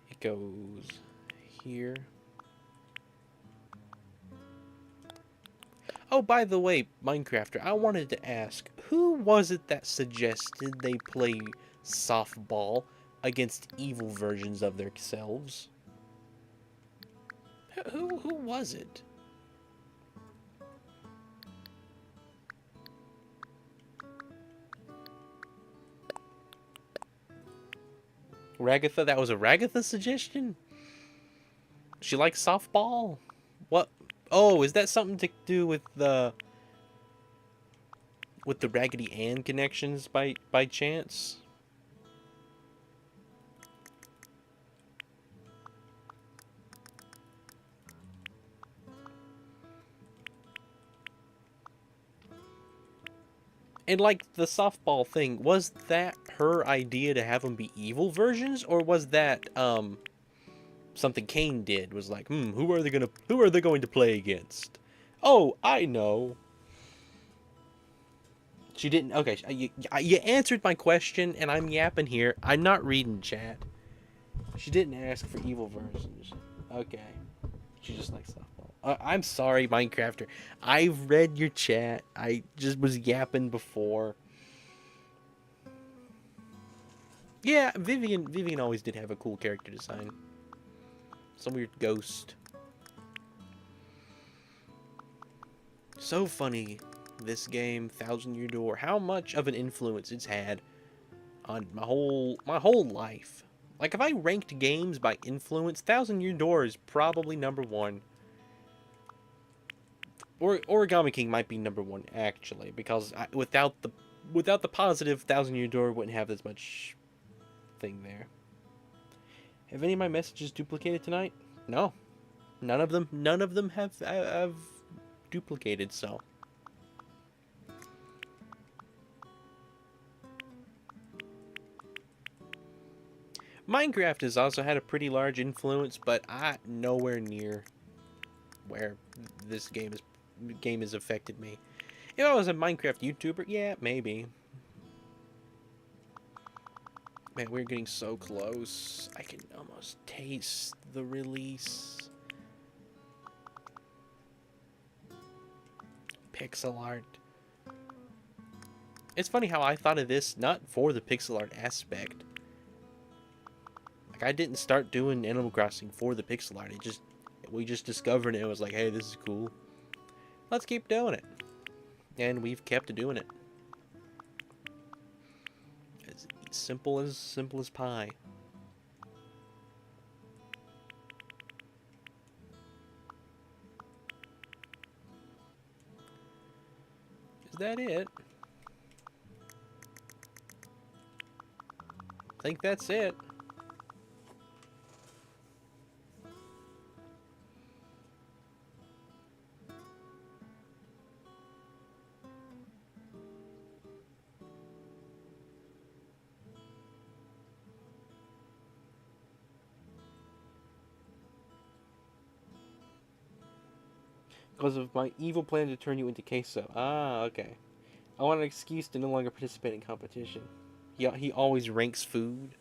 It goes here. Oh, by the way, Minecrafter, I wanted to ask, who was it that suggested they play softball against evil versions of themselves? Who was it? Ragatha? That was a Ragatha suggestion? She likes softball? What? Oh, is that something to do with the Raggedy Ann connections by chance? And like the softball thing, was that her idea to have them be evil versions, or was that something Kane did? Was like, who are they going to play against? Oh, I know. She didn't. Okay, you answered my question, and I'm yapping here. I'm not reading chat. She didn't ask for evil versions. Okay, she just likes softball. I'm sorry, Minecrafter. I've read your chat. I just was yapping before. Yeah, Vivian always did have a cool character design. Some weird ghost. So funny, this game, Thousand Year Door. How much of an influence it's had on my whole life. Like, if I ranked games by influence, Thousand Year Door is probably #1. Or Origami King might be #1 actually, because without the positive, Thousand Year Door wouldn't have as much thing there. Have any of my messages duplicated tonight? No, none of them have duplicated. So Minecraft has also had a pretty large influence, but nowhere near where this game has affected me. If I was a Minecraft YouTuber, yeah, maybe. Man, we're getting so close. I can almost taste the release. Pixel art. It's funny how I thought of this not for the pixel art aspect. Like, I didn't start doing Animal Crossing for the pixel art. We just discovered it and was like, hey, this is cool. Let's keep doing it. And we've kept doing it. It's simple as pie. Is that it? I think that's it. Because of my evil plan to turn you into queso. Ah, okay. I want an excuse to no longer participate in competition. He always ranks food.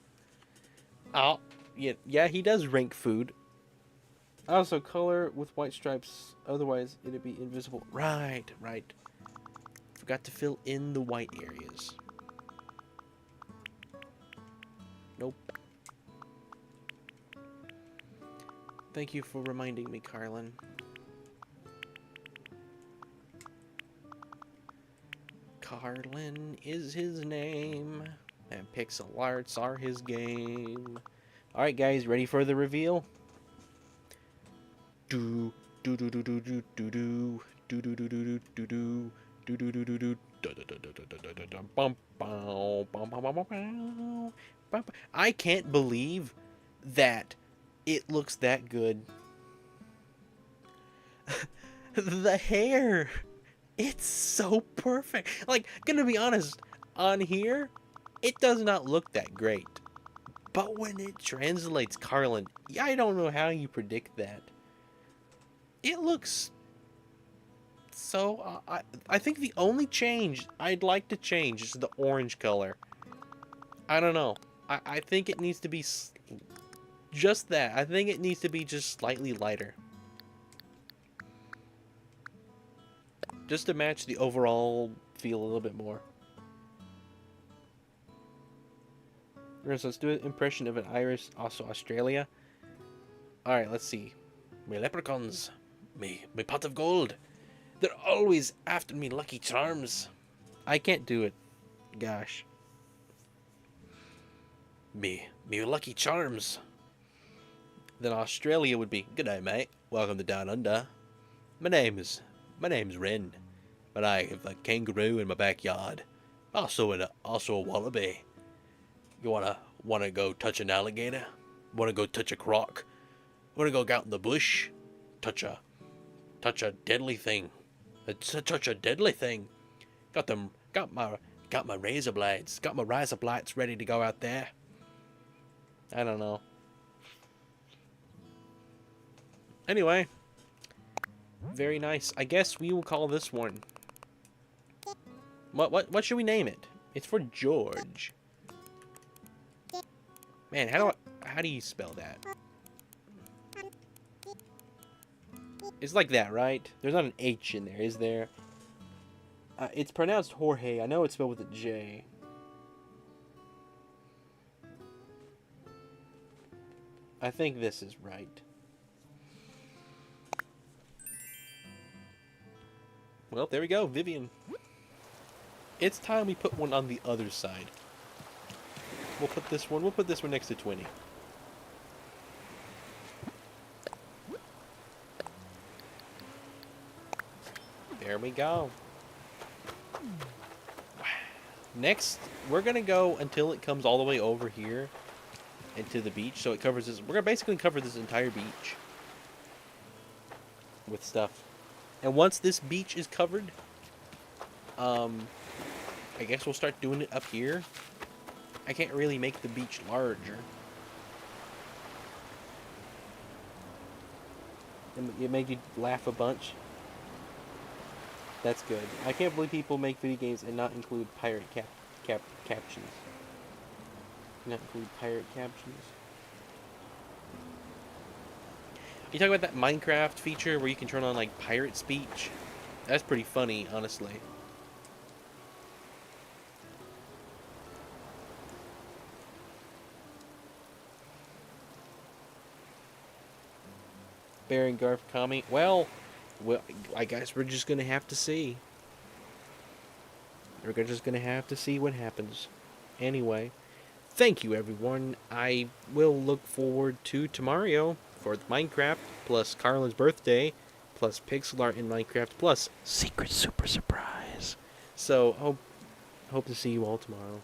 Oh, yeah, he does rank food. Also, color with white stripes, otherwise it'd be invisible. Right. Forgot to fill in the white areas. Nope. Thank you for reminding me, Carlin. Carlin is his name, and pixel arts are his game. Alright, guys, ready for the reveal? Do do do do do do do do do do do do do do do do do do do. I can't believe that it looks that good. The hair, it's so perfect. Like, gonna be honest, on here, it does not look that great. But when it translates Carlin, yeah, I don't know how you predict that. It looks so... I think the only change I'd like to change is the orange color. I don't know. I think it needs to be just that. I think it needs to be just slightly lighter. Just to match the overall feel a little bit more. So let's do an impression of an iris, also Australia. Alright, let's see. Me leprechauns. Me pot of gold. They're always after me lucky charms. I can't do it. Gosh. Me lucky charms. Then Australia would be, "G'day mate, welcome to Down Under. My name's Ren, but I have a kangaroo in my backyard. Also a wallaby. You wanna go touch an alligator? Wanna go touch a croc? Wanna go out in the bush? Touch a deadly thing. Touch a deadly thing. Got my razor blades. Got my razor blades ready to go out there." I don't know. Anyway, very nice. I guess we will call this one. What should we name it? It's for George. Man, how do you spell that? It's like that, right? There's not an H in there, is there? It's pronounced Jorge. I know it's spelled with a J. I think this is right. Well, there we go, Vivian. It's time we put one on the other side. We'll put this one next to Twinny. There we go. Next, we're gonna go until it comes all the way over here into the beach, so it covers this. We're gonna basically cover this entire beach with stuff. And once this beach is covered, I guess we'll start doing it up here. I can't really make the beach larger. It made you laugh a bunch. That's good. I can't believe people make video games and not include pirate captions. Not include pirate captions. You talk about that Minecraft feature where you can turn on like pirate speech? That's pretty funny, honestly. Baron Garf Kami. Well, I guess we're just gonna have to see. We're just gonna have to see what happens. Anyway, thank you everyone. I will look forward to tomorrow for Minecraft, plus Carlin's birthday, plus pixel art in Minecraft, plus secret super surprise. So hope to see you all tomorrow.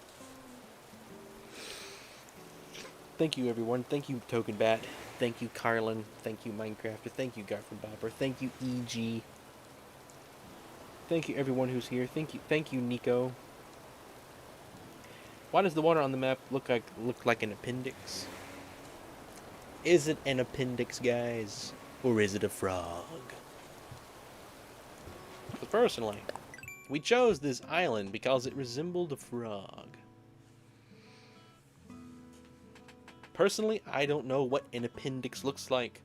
Thank you everyone. Thank you Token Bat. Thank you Carlin. Thank you Minecrafter. Thank you Garf and Bopper. Thank you EG. Thank you everyone who's here. Thank you Nico. Why does the water on the map look like an appendix? Is it an appendix, guys? Or is it a frog? But personally, we chose this island because it resembled a frog. Personally, I don't know what an appendix looks like.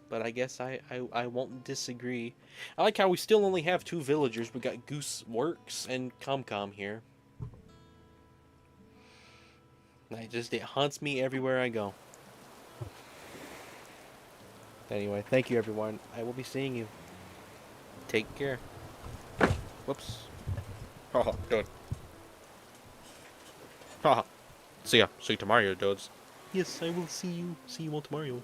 But I guess I won't disagree. I like how we still only have 2 villagers. We got Goose Works and ComCom here. It haunts me everywhere I go. Anyway, thank you everyone. I will be seeing you. Take care. Whoops. Haha, dude. Haha. See ya. See you tomorrow, dudes. Yes, I will see you. See you all tomorrow.